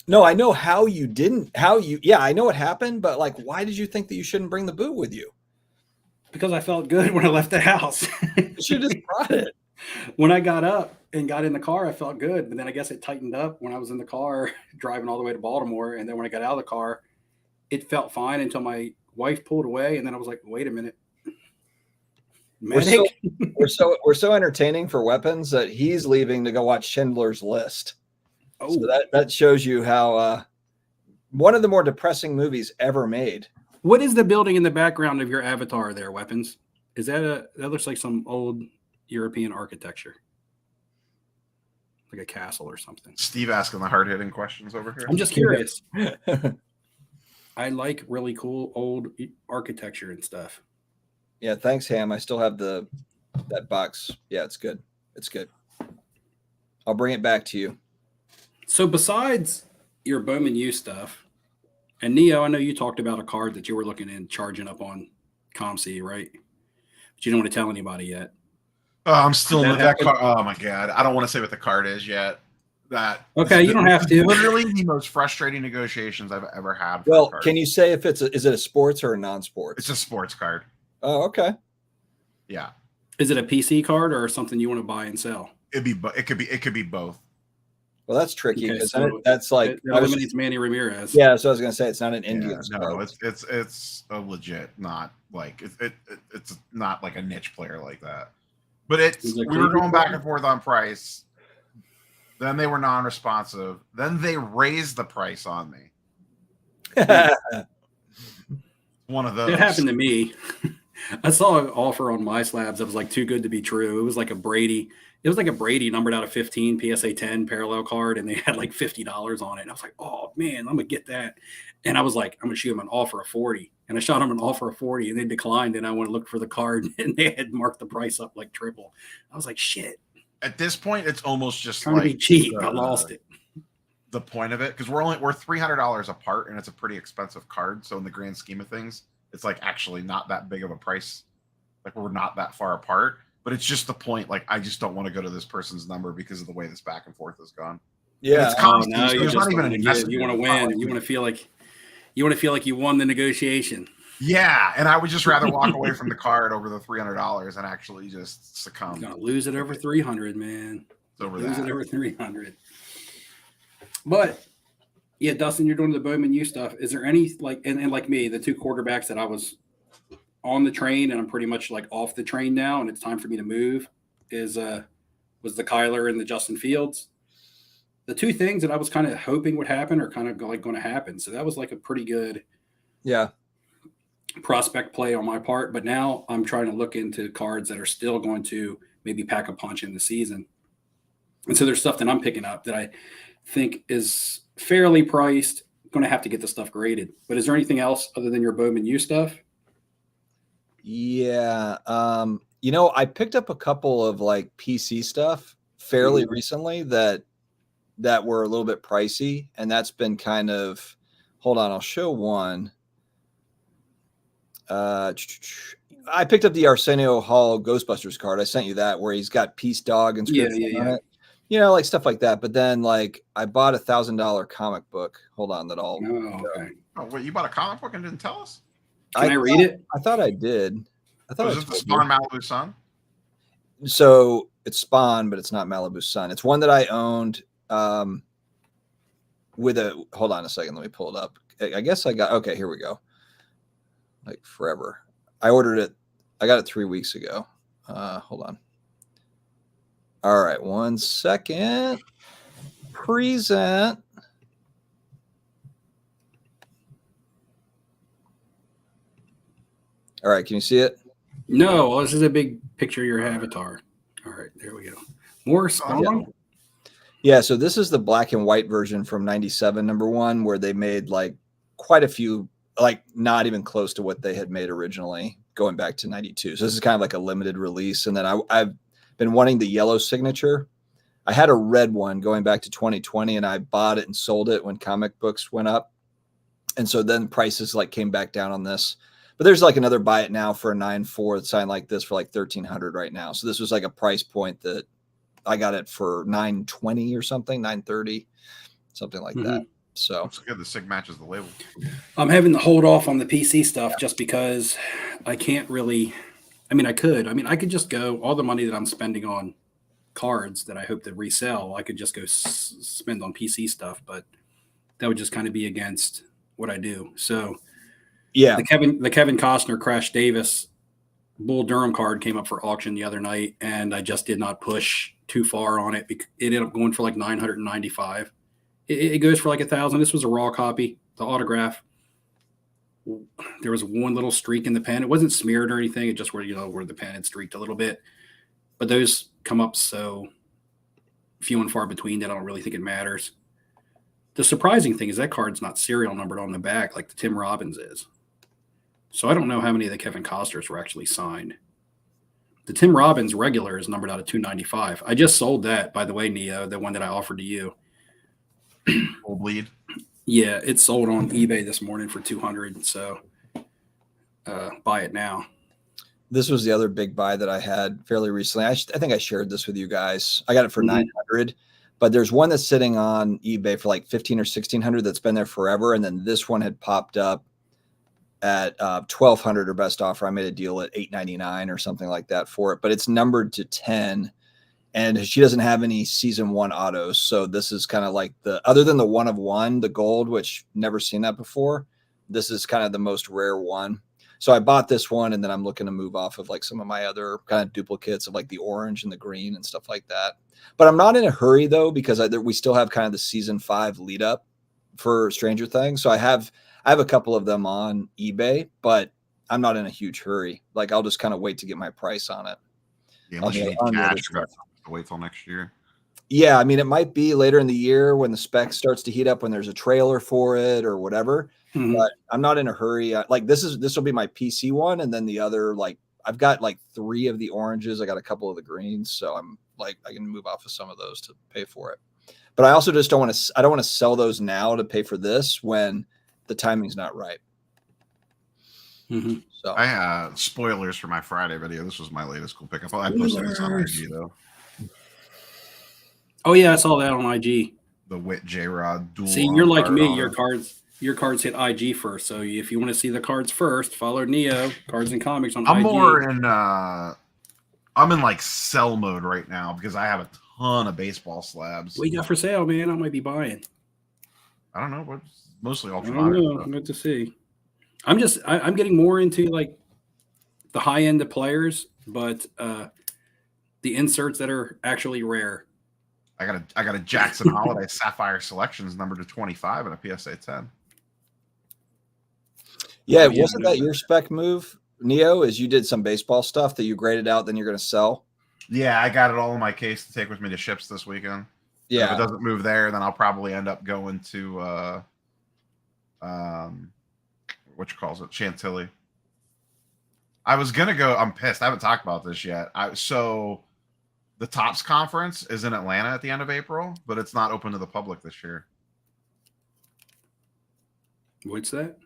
No, I know how you didn't. I know what happened, but why did you think that you shouldn't bring the boot with you? Because I felt good when I left the house. You should have just brought it. When I got up and got in the car, I felt good. But then I guess it tightened up when I was in the car driving all the way to Baltimore. And then when I got out of the car, it felt fine until my wife pulled away. And then I was like, wait a minute. We're so entertaining for weapons that he's leaving to go watch Schindler's List. Oh, so that shows you how one of the more depressing movies ever made. What is the building in the background of your avatar there, Weapons? Is that looks like some old European architecture, like a castle or something? Steve asking the hard-hitting questions over here. I'm just curious. I like really cool old architecture and stuff. Yeah, thanks, Ham. I still have that box. Yeah, it's good. It's good. I'll bring it back to you. So besides your Bowman U stuff, and Neo, I know you talked about a card that you were looking in charging up on ComC, right? But you don't want to tell anybody yet. I'm still in that card. Oh my god, I don't want to say what the card is yet. Okay, you don't have to. Literally the most frustrating negotiations I've ever had. Well, can you say if is it a sports or a non-sports? It's a sports card. Oh, okay. Yeah. Is it a PC card or something you want to buy and sell? It could be both. Well, that's tricky Okay, because so that's like it eliminates Manny Ramirez. yeah. So I was gonna say it's not an Indian. No, it's a legit, not like it's not like a niche player like that. But we were going back and forth on price. Then they were non-responsive. Then they raised the price on me. One of those. It happened to me. I saw an offer on MySlabs that was like too good to be true. It was like a Brady. It was like a Brady numbered out of 15 PSA 10 parallel card, and they had like $50 on it. And I was like, oh man, I'm gonna get that. And I was like, I'm gonna shoot him an offer of 40. And I shot him an offer of 40, and they declined. And I went to look for the card, and they had marked the price up like triple. I was like, shit. At this point, it's almost just trying to be cheap. I lost it. The point of it, because we're $300 apart, and it's a pretty expensive card. So in the grand scheme of things, it's like actually not that big of a price. Like we're not that far apart, but it's just the point. Like I just don't want to go to this person's number because of the way this back and forth has gone. Yeah, it's constant. No, So there's not even you want to win. You want to feel like you won the negotiation. Yeah, and I would just rather walk away from the card over the $300 and actually just succumb. You're gonna lose it over 300, man. It's over lose that. it over 300. But yeah, Dustin, you're doing the Bowman U stuff. Is there any like and like me, the two quarterbacks that I was on the train and I'm pretty much like off the train now, and it's time for me to move, was the Kyler and the Justin Fields. The two things that I was kind of hoping would happen are kind of like going to happen. So that was like a pretty good prospect play on my part. But now I'm trying to look into cards that are still going to maybe pack a punch in the season. And so there's stuff that I'm picking up that I think is fairly priced. Going to have to get the stuff graded. But is there anything else other than your Bowman U stuff? Yeah. I picked up a couple of like PC stuff fairly recently that were a little bit pricey. And that's been kind of, hold on, I'll show one. I picked up the Arsenio Hall Ghostbusters card. I sent you that where he's got Peace Dog and on it. Like stuff like that. But then like I bought $1,000 comic book. Hold on, that all. Oh, okay. Oh, wait, you bought a comic book and didn't tell us? Can I read it? I thought I did. I thought was it the Spawn Malibu Sun? So it's Spawn, but it's not Malibu Sun. It's one that I owned with a, hold on a second. Let me pull it up. I guess I got, okay, here we go. Like forever. I ordered it. I got it 3 weeks ago. Hold on. All right. 1 second. Present. All right. Can you see it? No. Well, this is a big picture of your avatar. All right. There we go. More Spawn. Yeah. So this is the black and white version from '97, #1, where they made like quite a few, like not even close to what they had made originally going back to '92. So this is kind of like a limited release. And then I've been wanting the yellow signature. I had a red one going back to 2020 and I bought it and sold it when comic books went up. And so then prices like came back down on this, but there's like another buy it now for a 9.4 sign like this for like 1,300 right now. So this was like a price point that I got it for 920 or something, 930, something like that. So looks good. The SIG matches the label. I'm having to hold off on the PC stuff just because I can't really. I mean, I could just go all the money that I'm spending on cards that I hope to resell. I could just go spend on PC stuff, but that would just kind of be against what I do. So, yeah, the Kevin Costner Crash Davis Bull Durham card came up for auction the other night, and I just did not push too far on it. It ended up going for like $995. It goes for like $1,000. This was a raw copy. The autograph, there was one little streak in the pen. It wasn't smeared or anything. It just where the pen had streaked a little bit. But those come up so few and far between that I don't really think it matters. The surprising thing is that card's not serial numbered on the back like the Tim Robbins is. So I don't know how many of the Kevin Costners were actually signed. The Tim Robbins regular is numbered out of 295. I just sold that, by the way, Neo, the one that I offered to you. Full bleed. Yeah, it's sold on eBay this morning for 200. So buy it now. This was the other big buy that I had fairly recently. I think I shared this with you guys. I got it for 900, but there's one that's sitting on eBay for like 1,500 or 1,600 that's been there forever. And then this one had popped up at 1,200 or best offer. I made a deal at $899 or something like that for it, but it's numbered to 10. and she doesn't have any season 1 autos. So this is kind of like other than the 1 of 1, the gold, which never seen that before. This is kind of the most rare one. So I bought this one, and then I'm looking to move off of like some of my other kind of duplicates of like the orange and the green and stuff like that. But I'm not in a hurry though, because we still have kind of the season 5 lead up for Stranger Things. So I have a couple of them on eBay, but I'm not in a huge hurry. Like I'll just kind of wait to get my price on it. Yeah, unless you need cash, you're going to wait till next year. Yeah, I mean, it might be later in the year when the spec starts to heat up, when there's a trailer for it or whatever. Mhm. But I'm not in a hurry. Like this will be my PC one, and then the other, like I've got like 3 of the oranges. I got a couple of the greens, so I'm like I can move off of some of those to pay for it. But I also just don't want to sell those now to pay for this when the timing's not right. Mm-hmm. So I had spoilers for my Friday video. This was my latest cool pickup. I posted this on IG though. Oh yeah, I saw that on IG. The Wit J-Rod dual. See, you're like me. Your cards hit IG first. So if you want to see the cards first, follow Neo Cards and Comics on IG. I'm in like sell mode right now because I have a ton of baseball slabs. What you got for sale, man? I might be buying. I don't know, but mostly I ultra. don't know. I'm good to see. I'm getting more into like the high end of players, but the inserts that are actually rare. I got a Jackson Holiday Sapphire Selections number to 25 and a PSA 10. yeah, wasn't that your spec move, Neo? Is you did some baseball stuff that you graded out, then you're going to sell? Yeah, I got it all in my case to take with me to ships this weekend. Yeah. If it doesn't move there, then I'll probably end up going to what you calls it, Chantilly. I was gonna go. I'm pissed. I haven't talked about this yet. So the Topps conference is in Atlanta at the end of April, but it's not open to the public this year. What's that?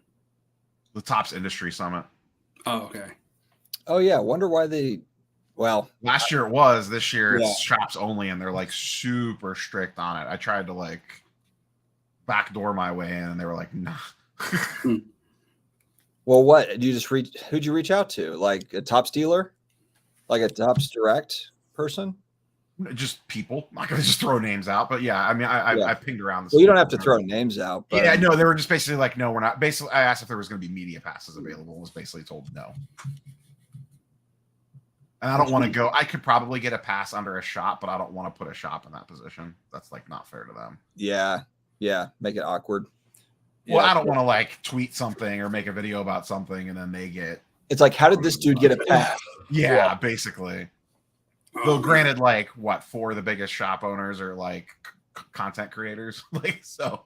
The Topps Industry Summit. Oh, okay. Oh yeah. I wonder why they. Well, last year it was. This year Yeah. it's shops only, and they're like super strict on it. I tried to like backdoor my way in, and they were like, "Nah." Well, what did you just reach? Who'd you reach out to? Like a Topps dealer, like a Topps direct person? Just people. I'm not gonna just throw names out, but yeah, I mean, I pinged around. Well, you don't have to throw names out. But... Yeah, no, they were just basically like, no, we're not. Basically, I asked if there was going to be media passes available, and was basically told no. And I don't want to go. I could probably get a pass under a shop, but I don't want to put a shop in that position. That's like not fair to them. Yeah, make it awkward. Well, I don't want to like tweet something or make a video about something, and then they get. It's like, how did this dude get a pass? Yeah, basically. Though, granted, like what 4 of the biggest shop owners are like content creators, like so.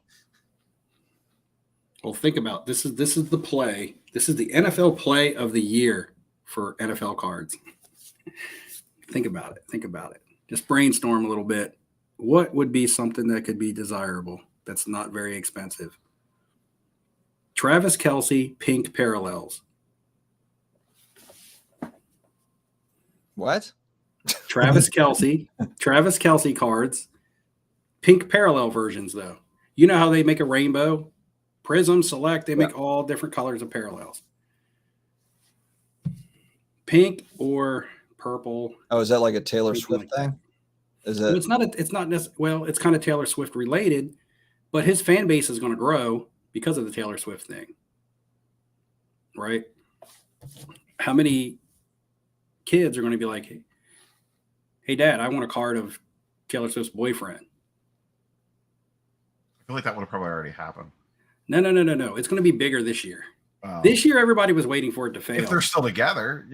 Well, think about this is the play. This is the NFL play of the year for NFL cards. Think about it. Just brainstorm a little bit. What would be something that could be desirable that's not very expensive? Travis Kelce pink parallels. What? Travis Kelce cards, pink parallel versions though. You know how they make a rainbow, Prism, Select, they make all different colors of parallels. Pink or purple. Oh, is that like a Taylor Swift thing? Is it? Well, it's kind of Taylor Swift related, but his fan base is going to grow because of the Taylor Swift thing. Right? How many kids are going to be like, hey, Dad, I want a card of Taylor Swift's boyfriend? I feel like that would have probably already happened. No. It's going to be bigger this year. This year, everybody was waiting for it to fail. If they're still together,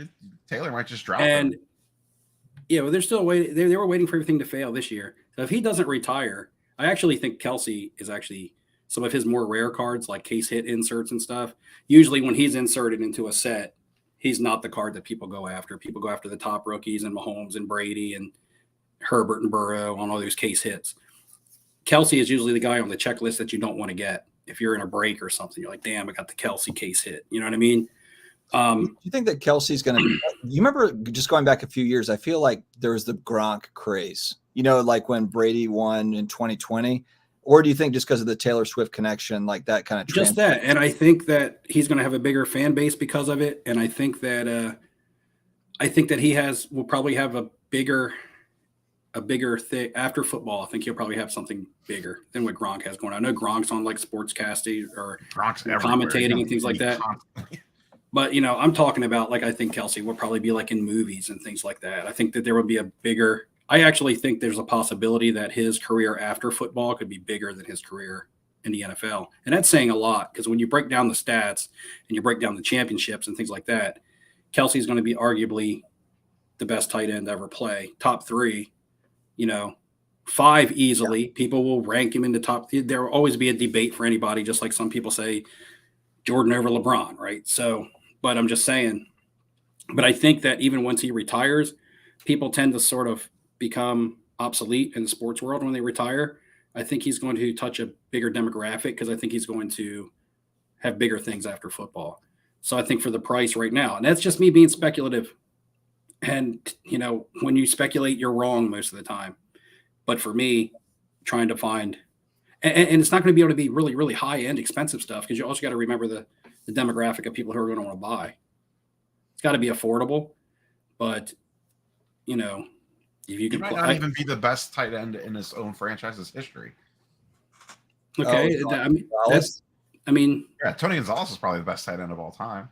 Taylor might just drop and them. Yeah, well, they're still waiting. They were waiting for everything to fail this year. So if he doesn't retire, I actually think Kelce is actually some of his more rare cards, like case hit inserts and stuff. Usually when he's inserted into a set, he's not the card that people go after. People go after the top rookies and Mahomes and Brady and Herbert and Burrow on all those case hits. Kelce is usually the guy on the checklist that you don't want to get. If you're in a break or something, you're like, damn, I got the Kelce case hit. You know what I mean? Do you think that Kelsey's going to – you remember just going back a few years, I feel like there was the Gronk craze, you know, like when Brady won in 2020? Or do you think just because of the Taylor Swift connection, like that kind of – Just that. And I think that he's going to have a bigger fan base because of it. And I think that he will probably have a bigger a bigger thing after football. I think he'll probably have something bigger than what Gronk has going on. I know Gronk's on like sportscasting or Gronk's commentating and things like that. But, I'm talking about, like, I think Kelsey will probably be like in movies and things like that. I think that there would be I actually think there's a possibility that his career after football could be bigger than his career in the NFL. And that's saying a lot, because when you break down the stats and you break down the championships and things like that, Kelsey's going to be arguably the best tight end to ever play. Top 3, 5 easily. Yeah. People will rank him in the top. There will always be a debate for anybody, just like some people say Jordan over LeBron, right? So, but I'm just saying, but I think that even once he retires, people tend to sort of become obsolete in the sports world when they retire. I think he's going to touch a bigger demographic, because I think he's going to have bigger things after football. So I think for the price right now, and that's just me being speculative. And, when you speculate, you're wrong most of the time. But for me, trying to find, and it's not going to be able to be really, really high-end expensive stuff, because you also got to remember the demographic of people who are going to want to buy. It's got to be affordable. But, if you can, might not even be the best tight end in his own franchise's history. Okay, yeah, Tony Gonzalez is probably the best tight end of all time.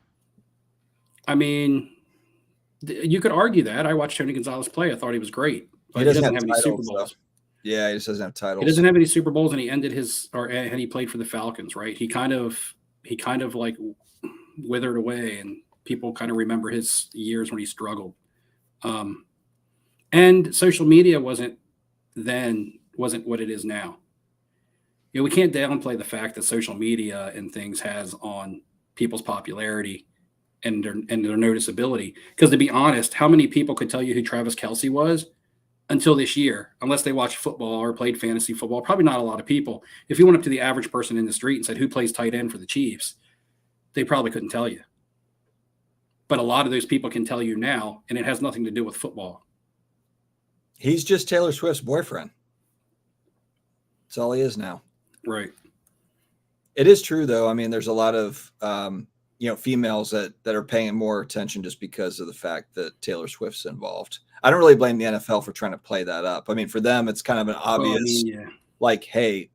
You could argue that. I watched Tony Gonzalez play. I thought he was great. But he doesn't have any Super Bowls. Though. Yeah, he just doesn't have titles. He doesn't have any Super Bowls, and he ended and he played for the Falcons, right? He kind of like withered away, and people kind of remember his years when he struggled. And social media wasn't what it is now. We can't downplay the fact that social media and things has on people's popularity and their noticeability. Because to be honest, how many people could tell you who Travis Kelce was until this year, unless they watched football or played fantasy football? Probably not a lot of people. If you went up to the average person in the street and said, who plays tight end for the Chiefs, they probably couldn't tell you. But a lot of those people can tell you now, and it has nothing to do with football. He's just Taylor Swift's boyfriend. That's all he is now. Right. It is true, though. There's a lot of females that are paying more attention just because of the fact that Taylor Swift's involved. I don't really blame the NFL for trying to play that up. For them, it's kind of an obvious, like, hey,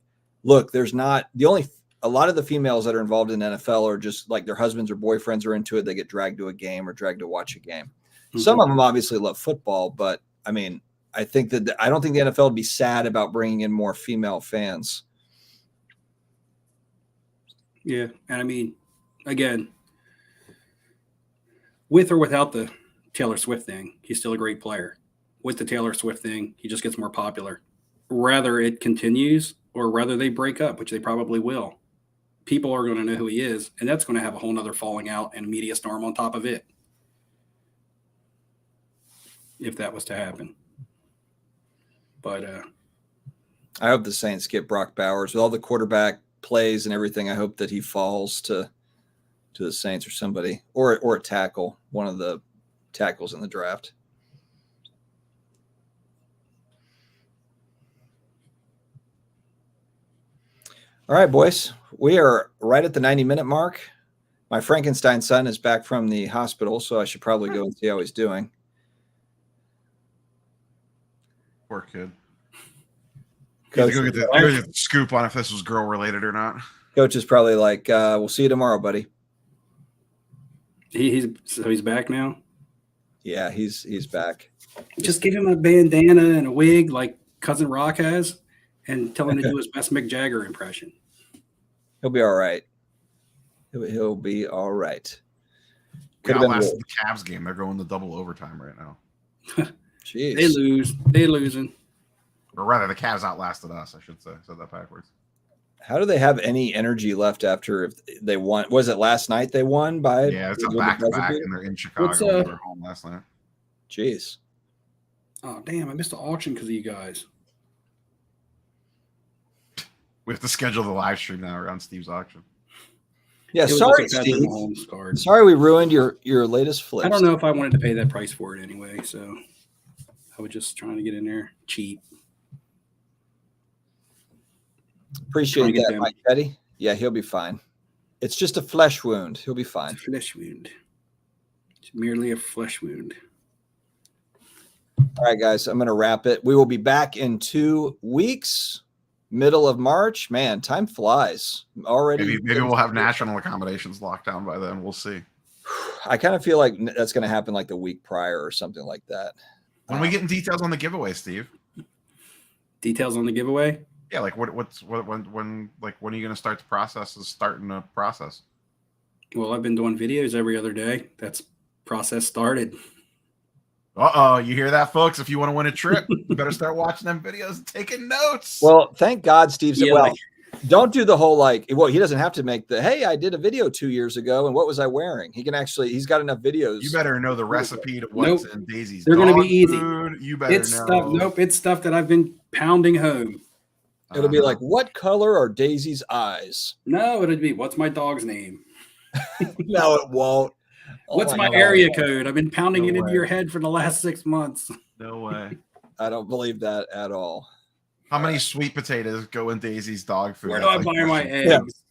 look, there's not a lot of the females that are involved in NFL are just like their husbands or boyfriends are into it. They get dragged to a game or dragged to watch a game. Mm-hmm. Some of them obviously love football, but I don't think the NFL would be sad about bringing in more female fans. Yeah. And again, with or without the Taylor Swift thing, he's still a great player. With the Taylor Swift thing, he just gets more popular. Rather it continues or rather they break up, which they probably will. People are going to know who he is, and that's going to have a whole nother falling out and media storm on top of it. If that was to happen. But I hope the Saints get Brock Bowers with all the quarterback plays and everything. I hope that he falls to the Saints or somebody, or a tackle, one of the tackles in the draft. All right, boys, we are right at the 90-minute mark. My Frankenstein son is back from the hospital, so I should probably go and see how he's doing. Poor kid. Coach, go get the scoop on if this was girl related or not. Coach is probably like, "We'll see you tomorrow, buddy." He's back now. Yeah, he's back. Just give him a bandana and a wig like Cousin Rock has, and tell him to do his best Mick Jagger impression. He'll be all right. He'll be all right. We outlasted the Cavs game. They're going to double overtime right now. Jeez. They lose. They're losing. Or rather, the Cavs outlasted us, I should say. Said that backwards. How do they have any energy left after if they won? Was it last night they won by? Yeah, it's a back-to-back, and they're in Chicago. They were home last night. Jeez. Oh, damn. I missed the auction because of you guys. We have to schedule the live stream now around Steve's auction. Yeah, sorry, Steve. Sorry we ruined your latest flips. I don't know if I wanted to pay that price for it anyway, so I was just trying to get in there cheap. Appreciate that, Mike Petty. Yeah, he'll be fine. It's just a flesh wound. He'll be fine. It's a flesh wound. It's merely a flesh wound. All right, guys, I'm going to wrap it. We will be back in 2 weeks, middle of March. Man, time flies already. Maybe we'll have national accommodations locked down by then. We'll see. I kind of feel like that's going to happen like the week prior or something like that. When we getting details on the giveaway, Steve? Details on the giveaway? Yeah, like when are you going to start the process? Is starting the process? Well, I've been doing videos every other day. That's process started. You hear that, folks? If you want to win a trip, you better start watching them videos and taking notes. Well, thank God Steve said, Yeah, don't do the whole he doesn't have to make hey, I did a video 2 years ago and what was I wearing? He can he's got enough videos. You better know the recipe to what's in Daisy's. They're going to be easy. Food. You better it's know. Stuff. Nope, it's stuff that I've been pounding home. It'll be like, what color are Daisy's eyes? No, it'll be, what's my dog's name? No, it won't. What's my area code? I've been pounding it into your head for the last 6 months. No way. I don't believe that at all. How many sweet potatoes go in Daisy's dog food? Where do I buy my eggs?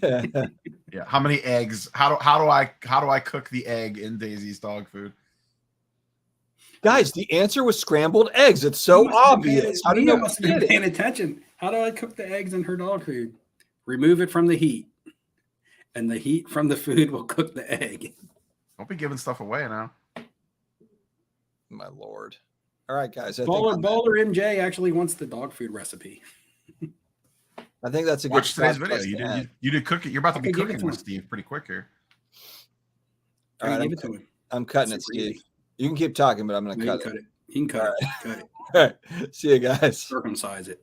Yeah. How many eggs? How do I cook the egg in Daisy's dog food? Guys, the answer was scrambled eggs. It's so obvious. How do you must have been paying attention? How do I cook the eggs in her dog food? Remove it from the heat, and the heat from the food will cook the egg. Don't be giving stuff away now. My Lord. All right, guys. Bowler MJ actually wants the dog food recipe. I think that's a good Watch today's video. You did cook it. You're about to be cooking with Steve pretty quick here. All right, give it to him. I'm cutting it, Steve. You can keep talking, but I'm going to cut it. You can cut it. Cut it. All right. See you guys. Circumcise it.